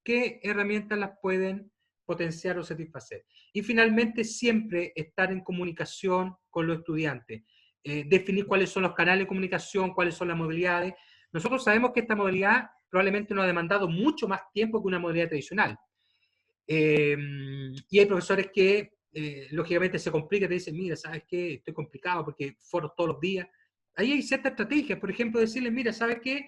Speaker 1: qué herramientas las pueden potenciar o satisfacer. Y finalmente siempre estar en comunicación con los estudiantes. Definir cuáles son los canales de comunicación, cuáles son las modalidades. Nosotros sabemos que esta modalidad probablemente nos ha demandado mucho más tiempo que una modalidad tradicional. Y hay profesores que, lógicamente, se complican y te dicen, mira, ¿sabes qué? Estoy complicado porque foros todos los días. Ahí hay ciertas estrategias, por ejemplo, decirles, mira, ¿sabes qué?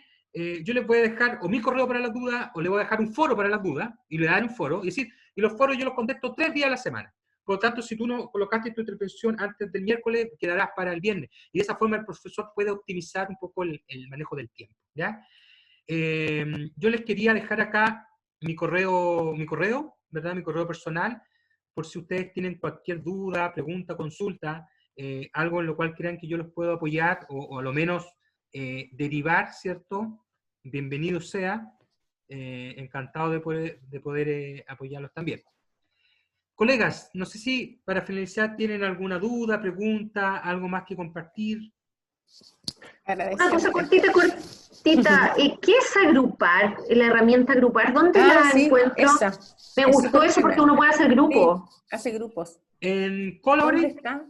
Speaker 1: Yo les voy a dejar o mi correo para las dudas, o le voy a dejar un foro para las dudas, y le dan un foro, y decir, y los foros yo los contesto 3 días a la semana. Por lo tanto, si tú no colocaste tu intervención antes del miércoles, quedarás para el viernes. Y de esa forma el profesor puede optimizar un poco el manejo del tiempo, ¿ya? Yo les quería dejar acá mi correo, ¿verdad? Mi correo personal, por si ustedes tienen cualquier duda, pregunta, consulta, algo en lo cual crean que yo los puedo apoyar, o a lo menos derivar, ¿cierto? Bienvenido sea. Encantado de poder apoyarlos también. Colegas, no sé si para finalizar tienen alguna duda, pregunta, algo más que compartir.
Speaker 2: Una cosa cortita. ¿Qué es agrupar? La herramienta agrupar, ¿dónde la encuentro?
Speaker 5: Esa.
Speaker 2: Me gustó eso porque uno puede hacer grupos.
Speaker 5: Sí, hace grupos.
Speaker 1: En
Speaker 5: ¿Dónde está?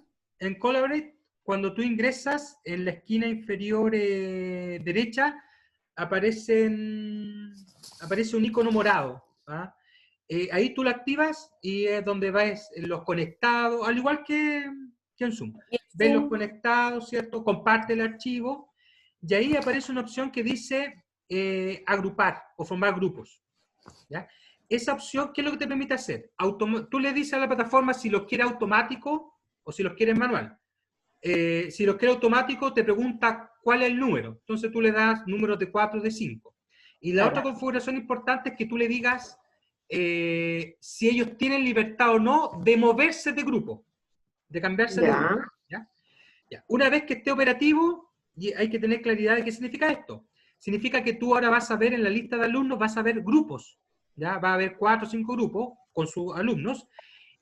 Speaker 1: Collaborate, cuando tú ingresas en la esquina inferior derecha, aparece un icono morado. ¿Ah? Ahí tú lo activas y es donde ves los conectados, al igual que en Zoom. Ves los conectados, ¿cierto? Comparte el archivo y ahí aparece una opción que dice agrupar o formar grupos. ¿Ya? Esa opción, ¿qué es lo que te permite hacer? Tú le dices a la plataforma si los quiere automático o si los quiere manual. Si los quiere automático, te pregunta cuál es el número. Entonces tú le das números de 4 o de 5. Y la otra configuración importante es que tú le digas si ellos tienen libertad o no de moverse de grupo, de cambiarse de grupo. ¿Ya? Una vez que esté operativo, y hay que tener claridad de qué significa esto. Significa que tú ahora vas a ver en la lista de alumnos, vas a ver grupos, ¿ya? Va a haber 4 o 5 grupos con sus alumnos,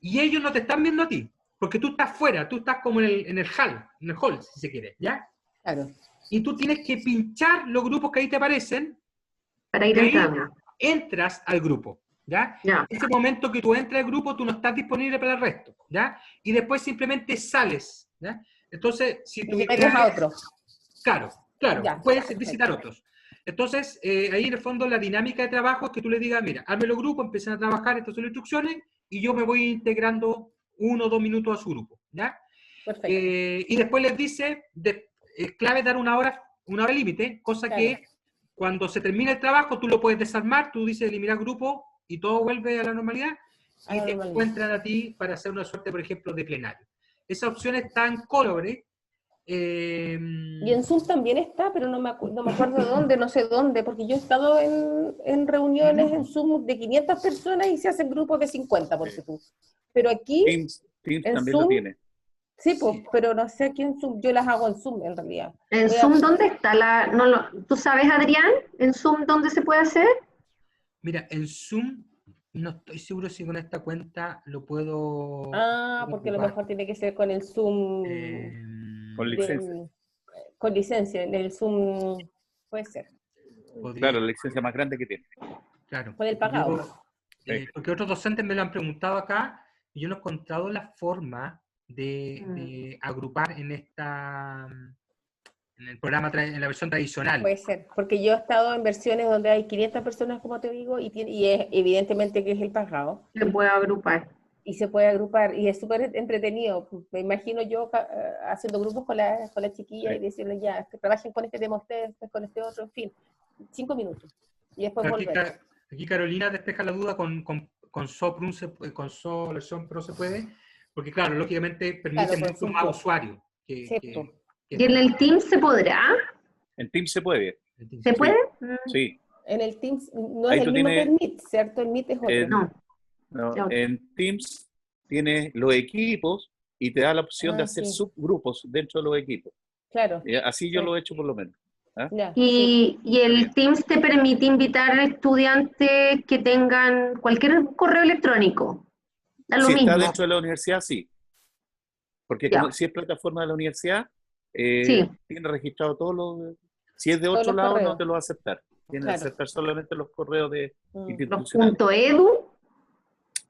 Speaker 1: y ellos no te están viendo a ti, porque tú estás fuera, tú estás como en el hall, si se quiere, ¿ya?
Speaker 6: Claro.
Speaker 1: Y tú tienes que pinchar los grupos que ahí te aparecen,
Speaker 2: Para ir
Speaker 1: y ahí
Speaker 2: entrando.
Speaker 1: entras al grupo, ¿ya?
Speaker 2: Ya.
Speaker 1: En ese momento que tú entras al grupo, tú no estás disponible para el resto, ¿ya? Y después simplemente sales, ¿ya? Entonces, si
Speaker 6: Y
Speaker 1: tu
Speaker 6: te
Speaker 1: idea
Speaker 6: metes a
Speaker 1: es-
Speaker 6: otro.
Speaker 1: Claro,
Speaker 6: Ya,
Speaker 1: puedes
Speaker 6: perfecto.
Speaker 1: visitar otros. Entonces, ahí en el fondo la dinámica de trabajo es que tú le digas, mira, hazme los grupos, empiecen a trabajar, estas son las instrucciones, y yo me voy integrando 1 o 2 minutos a su grupo, ¿ya?
Speaker 6: Perfecto.
Speaker 1: Y después les dice, es clave dar una hora límite, cosa
Speaker 6: Claro.
Speaker 1: que cuando se termina el trabajo tú lo puedes desarmar, tú dices eliminar grupo y todo vuelve a la normalidad,
Speaker 6: A
Speaker 1: y
Speaker 6: la
Speaker 1: te
Speaker 6: normalidad.
Speaker 1: encuentran a ti para hacer una suerte, por ejemplo, de plenario. Esa opción está en Colore.
Speaker 6: Y en Zoom también está, pero no me acuerdo de dónde, no sé dónde, porque yo he estado en reuniones en Zoom de 500 personas y se hacen grupos de 50, por si tú. Pero aquí,
Speaker 3: Teams
Speaker 6: en
Speaker 3: también lo
Speaker 6: Zoom,
Speaker 3: tiene.
Speaker 6: sí, pues, pero no sé aquí en Zoom, yo las hago en Zoom en realidad.
Speaker 2: ¿En
Speaker 6: Voy a-
Speaker 2: Zoom dónde está ¿tú sabes, Adrián? ¿En Zoom dónde se puede hacer?
Speaker 1: Mira, en Zoom no estoy seguro si con esta cuenta lo puedo
Speaker 6: porque a lo
Speaker 1: ocupar.
Speaker 6: mejor tiene que ser con el Zoom
Speaker 3: Con
Speaker 6: de-
Speaker 3: licencia.
Speaker 6: con licencia, en el Zoom puede ser,
Speaker 1: podría-
Speaker 3: Claro, la licencia más grande que tiene.
Speaker 1: claro.
Speaker 6: con el pagado.
Speaker 1: Porque otros docentes me lo han preguntado acá y yo no he encontrado la forma de agrupar en el programa, en la versión tradicional.
Speaker 6: Puede ser, porque yo he estado en versiones donde hay 500 personas, como te digo, y es evidentemente que es el pagado,
Speaker 2: Se puede agrupar.
Speaker 6: y se puede agrupar, y es súper entretenido. Me imagino yo haciendo grupos con la chiquilla
Speaker 3: Sí.
Speaker 6: y decirle ya, que trabajen con este tema ustedes, después con este otro, en fin, 5 minutos, y después
Speaker 1: Aquí,
Speaker 6: volver.
Speaker 1: aquí Carolina despeja la duda con So versión Pro se puede, porque claro, lógicamente permite
Speaker 6: Claro, con
Speaker 1: mucho
Speaker 6: Zoom
Speaker 1: más
Speaker 6: Pro.
Speaker 1: usuarios.
Speaker 6: Cierto.
Speaker 2: ¿Y en el Teams se podrá?
Speaker 3: En Teams se puede.
Speaker 2: ¿Se puede?
Speaker 3: Sí.
Speaker 6: En el Teams no
Speaker 3: Ahí
Speaker 6: es
Speaker 3: tú
Speaker 6: el mismo que
Speaker 3: tienes-
Speaker 6: el Meet, ¿cierto? El Meet es otro.
Speaker 3: En,
Speaker 2: No.
Speaker 3: no,
Speaker 2: Ya.
Speaker 3: en Teams tienes los equipos y te da la opción de hacer
Speaker 6: Sí.
Speaker 3: subgrupos dentro de los equipos.
Speaker 6: Claro.
Speaker 3: Así yo
Speaker 6: Sí.
Speaker 3: lo he hecho por lo menos. ¿Ah?
Speaker 6: Ya,
Speaker 2: Y
Speaker 3: Está
Speaker 2: el
Speaker 3: bien.
Speaker 2: Teams te permite invitar a estudiantes que tengan cualquier correo electrónico. Da lo
Speaker 3: Si está
Speaker 2: mismo.
Speaker 3: dentro de la universidad, sí. Porque
Speaker 2: Ya.
Speaker 3: como si es plataforma de la universidad,
Speaker 2: Sí.
Speaker 3: tiene registrado todos los... Si es de
Speaker 6: Todos
Speaker 3: otro
Speaker 6: los
Speaker 3: lado,
Speaker 6: correos.
Speaker 3: no te lo va a aceptar. Tiene que
Speaker 6: Claro.
Speaker 3: aceptar solamente los correos de
Speaker 6: Mm.
Speaker 3: institucionales.
Speaker 2: Los .edu.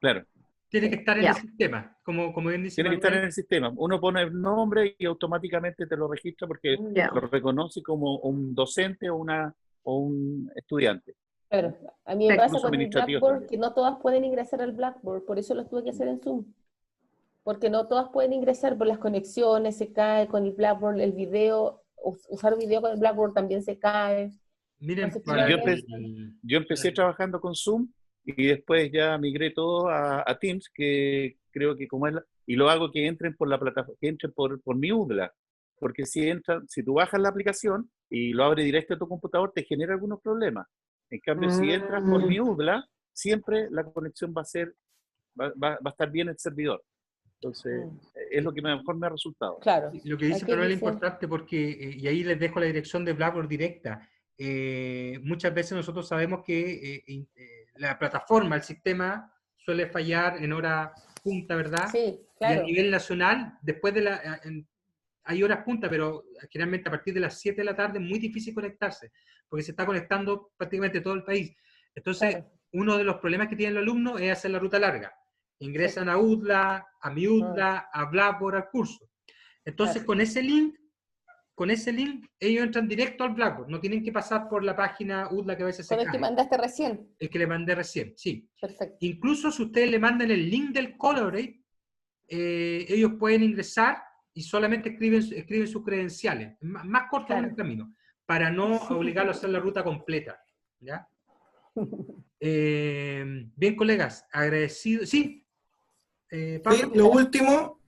Speaker 3: Claro.
Speaker 1: Tiene que estar en
Speaker 2: Ya.
Speaker 1: el sistema, como bien dice
Speaker 3: Tiene que estar en
Speaker 1: Manuel.
Speaker 3: el sistema. Uno pone el nombre y automáticamente te lo registra porque
Speaker 2: Ya.
Speaker 3: lo reconoce como un docente o un estudiante.
Speaker 6: Claro, a mí me
Speaker 2: Incluso
Speaker 6: pasa con el
Speaker 3: administrativos
Speaker 6: Blackboard
Speaker 3: también.
Speaker 6: que no todas pueden ingresar al Blackboard, por eso lo tuve que hacer en Zoom. Porque no todas pueden ingresar por las conexiones, se cae con el Blackboard, el video, usar video con el Blackboard también se cae.
Speaker 1: Miren,
Speaker 6: Entonces,
Speaker 1: para
Speaker 3: yo
Speaker 1: el-
Speaker 3: Yo empecé trabajando con Zoom y después ya migré todo a Teams, que creo que como es y lo hago que entren por la plataforma, que entren por mi UDLA, porque si tú bajas la aplicación y lo abres directo a tu computador, te genera algunos problemas. En cambio, si entras por mi UDLA, siempre la conexión va a estar bien el servidor. Entonces, es lo que mejor me ha resultado.
Speaker 6: Claro.
Speaker 1: lo que dice
Speaker 6: Aquí
Speaker 1: Manuel es
Speaker 6: dice-
Speaker 1: importante porque, y ahí les dejo la dirección de Blackboard directa. Muchas veces nosotros sabemos que la plataforma, el sistema, suele fallar en hora punta, ¿verdad?
Speaker 6: Sí,
Speaker 1: Y a
Speaker 6: claro.
Speaker 1: nivel nacional, después de hay horas punta, pero generalmente a partir de las 7 de la tarde es muy difícil conectarse, porque se está conectando prácticamente todo el país. Entonces,
Speaker 6: Claro.
Speaker 1: uno de los problemas que tienen los alumnos es hacer la ruta larga. Ingresan a UDLA, a mi UDLA, a Blackboard, al curso. Entonces,
Speaker 6: Claro.
Speaker 1: con ese link, ellos entran directo al Blackboard, no tienen que pasar por la página UDLA que a veces se
Speaker 6: Con el que
Speaker 1: cae.
Speaker 6: mandaste recién.
Speaker 1: El que le mandé recién, sí.
Speaker 6: Perfecto.
Speaker 1: Incluso si ustedes le mandan el link del Colorate, ellos pueden ingresar y solamente escriben sus credenciales. Más corto
Speaker 6: Claro.
Speaker 1: el camino, para no obligarlos a hacer la ruta completa. ¿Ya? Bien, colegas, agradecido. Sí, Pablo.
Speaker 9: Sí, lo último,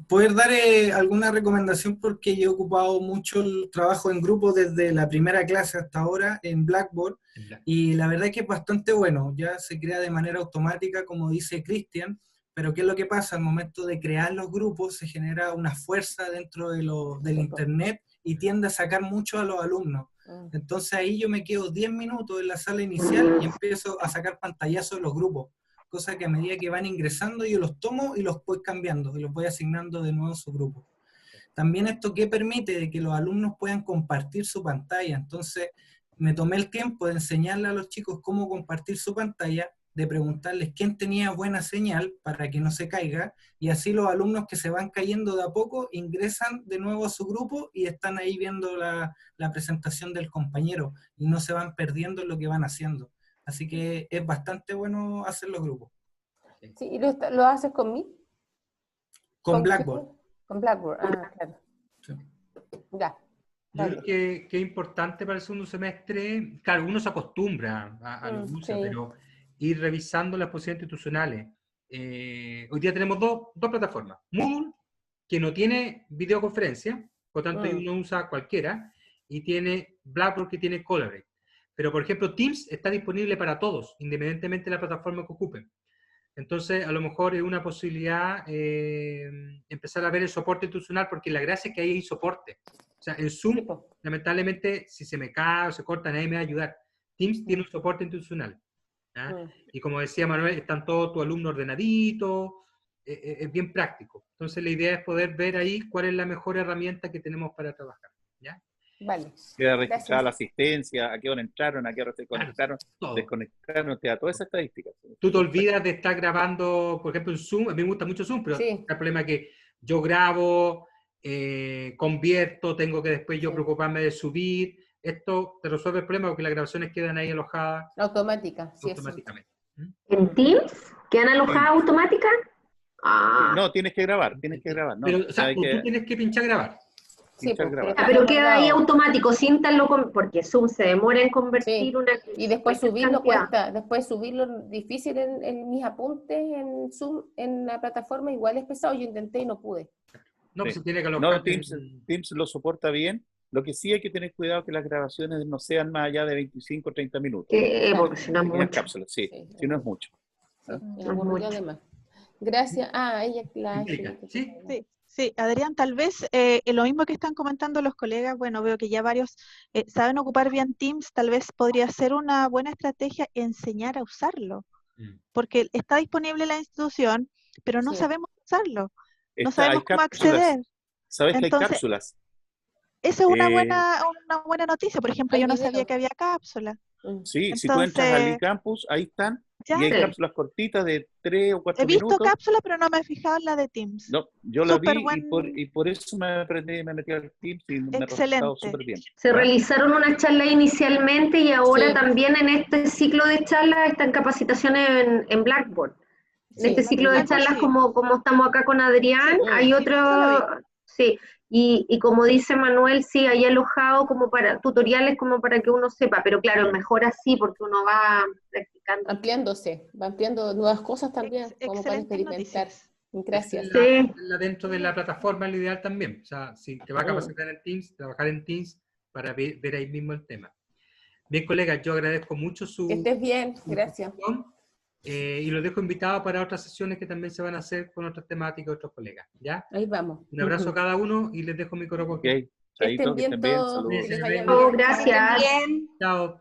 Speaker 9: poder dar alguna recomendación porque yo he ocupado mucho el trabajo en grupo desde la primera clase hasta ahora en Blackboard y la verdad es que es bastante bueno, ya se crea de manera automática, como dice Cristian, pero ¿qué es lo que pasa? Al momento de crear los grupos se genera una fuerza dentro del internet y tiende a sacar mucho a los alumnos. Entonces ahí yo me quedo 10 minutos en la sala inicial y empiezo a sacar pantallazos de los grupos, cosa que a medida que van ingresando yo los tomo y los voy cambiando y los voy asignando de nuevo a su grupo. También esto que permite de que los alumnos puedan compartir su pantalla. Entonces me tomé el tiempo de enseñarle a los chicos cómo compartir su pantalla, de preguntarles quién tenía buena señal para que no se caiga, y así los alumnos que se van cayendo de a poco ingresan de nuevo a su grupo y están ahí viendo la presentación del compañero y no se van perdiendo en lo que van haciendo. Así que es bastante bueno hacer los grupos.
Speaker 5: Sí, ¿y lo haces con mí?
Speaker 9: Con Blackboard.
Speaker 5: Con Blackboard, claro.
Speaker 9: Sí.
Speaker 5: Ya.
Speaker 1: Yo creo que es importante para el segundo semestre, claro, uno se acostumbra a lo que usa,
Speaker 5: sí.
Speaker 1: pero ir revisando las posibilidades institucionales. Hoy día tenemos dos plataformas. Moodle, que no tiene videoconferencia, por lo tanto uno usa cualquiera, y tiene Blackboard, que tiene Collaborate. Pero, por ejemplo, Teams está disponible para todos, independientemente de la plataforma que ocupen. Entonces, a lo mejor es una posibilidad empezar a ver el soporte institucional, porque la gracia es que ahí hay soporte. O sea, en Zoom, lamentablemente, si se me cae o se corta, nadie me va a ayudar. Teams tiene un soporte institucional. Y como decía Manuel, están todos tus alumnos ordenaditos, es bien práctico. Entonces la idea es poder ver ahí cuál es la mejor herramienta que tenemos para trabajar. ¿Ya?
Speaker 5: Vale.
Speaker 3: Queda registrada la asistencia, a qué hora entraron, a qué hora se conectaron,
Speaker 1: Todo.
Speaker 3: desconectaron, te da todas esas estadísticas.
Speaker 1: Tú te olvidas de estar grabando, por ejemplo, en Zoom. A mí me gusta mucho Zoom, pero el problema es que yo grabo, convierto, tengo que después yo preocuparme de subir. Esto te resuelve el problema porque las grabaciones quedan ahí alojadas automáticamente.
Speaker 2: ¿En Teams? ¿Quedan alojadas automáticas?
Speaker 3: No, tienes que grabar, No,
Speaker 1: pero, o sea, tú tienes que pinchar grabar.
Speaker 2: Pero queda ahí automático, sin tal porque Zoom se demora en convertir una...
Speaker 5: Y después subirlo cuesta, después subirlo difícil en mis apuntes en Zoom, en la plataforma, igual es pesado, yo intenté y no pude.
Speaker 1: No, pues se tiene que alojar.
Speaker 3: No, Teams lo soporta bien. Lo que sí hay que tener cuidado que las grabaciones no sean más allá de 25 o 30 minutos.
Speaker 2: Porque si no es mucho.
Speaker 3: Cápsulas, si no es mucho.
Speaker 5: Además. Gracias. Ella
Speaker 8: Sí, Adrián, tal vez lo mismo que están comentando los colegas, bueno, veo que ya varios saben ocupar bien Teams, tal vez podría ser una buena estrategia enseñar a usarlo, porque está disponible en la institución, pero no sabemos usarlo, no sabemos cómo acceder.
Speaker 3: ¿Sabes que hay cápsulas?
Speaker 8: Esa es una buena noticia, por ejemplo, yo no sabía que había cápsulas.
Speaker 3: Sí, entonces, si tú entras al eCampus, ahí están, y hay cápsulas cortitas de 3 o 4 minutos.
Speaker 8: He visto cápsulas, pero no me he fijado en la de Teams.
Speaker 3: No, yo la vi y por eso me metí al Teams y me ha resultado súper bien.
Speaker 2: Se realizaron unas charlas inicialmente y ahora también en este ciclo de charlas están capacitaciones en Blackboard. En este ciclo de charlas, como estamos acá con Adrián, hay otro... Sí. Y como dice Manuel, sí, hay alojado como para tutoriales como para que uno sepa, pero claro, es mejor así porque uno va practicando.
Speaker 5: Va ampliando nuevas cosas también, como para experimentar. Gracias.
Speaker 1: Dentro de la plataforma es lo ideal también. O sea, si te vas a capacitar en Teams, trabajar en Teams para ver ahí mismo el tema. Bien, colegas, yo agradezco mucho su...
Speaker 5: Que estés bien, gracias.
Speaker 1: Y los dejo invitados para otras sesiones que también se van a hacer con otras temáticas, otros colegas. ¿Ya?
Speaker 5: Ahí vamos.
Speaker 1: Un abrazo a cada uno y les dejo mi micrófono.
Speaker 3: Okay.
Speaker 5: Estén bien todos.
Speaker 2: Gracias.
Speaker 1: Chao.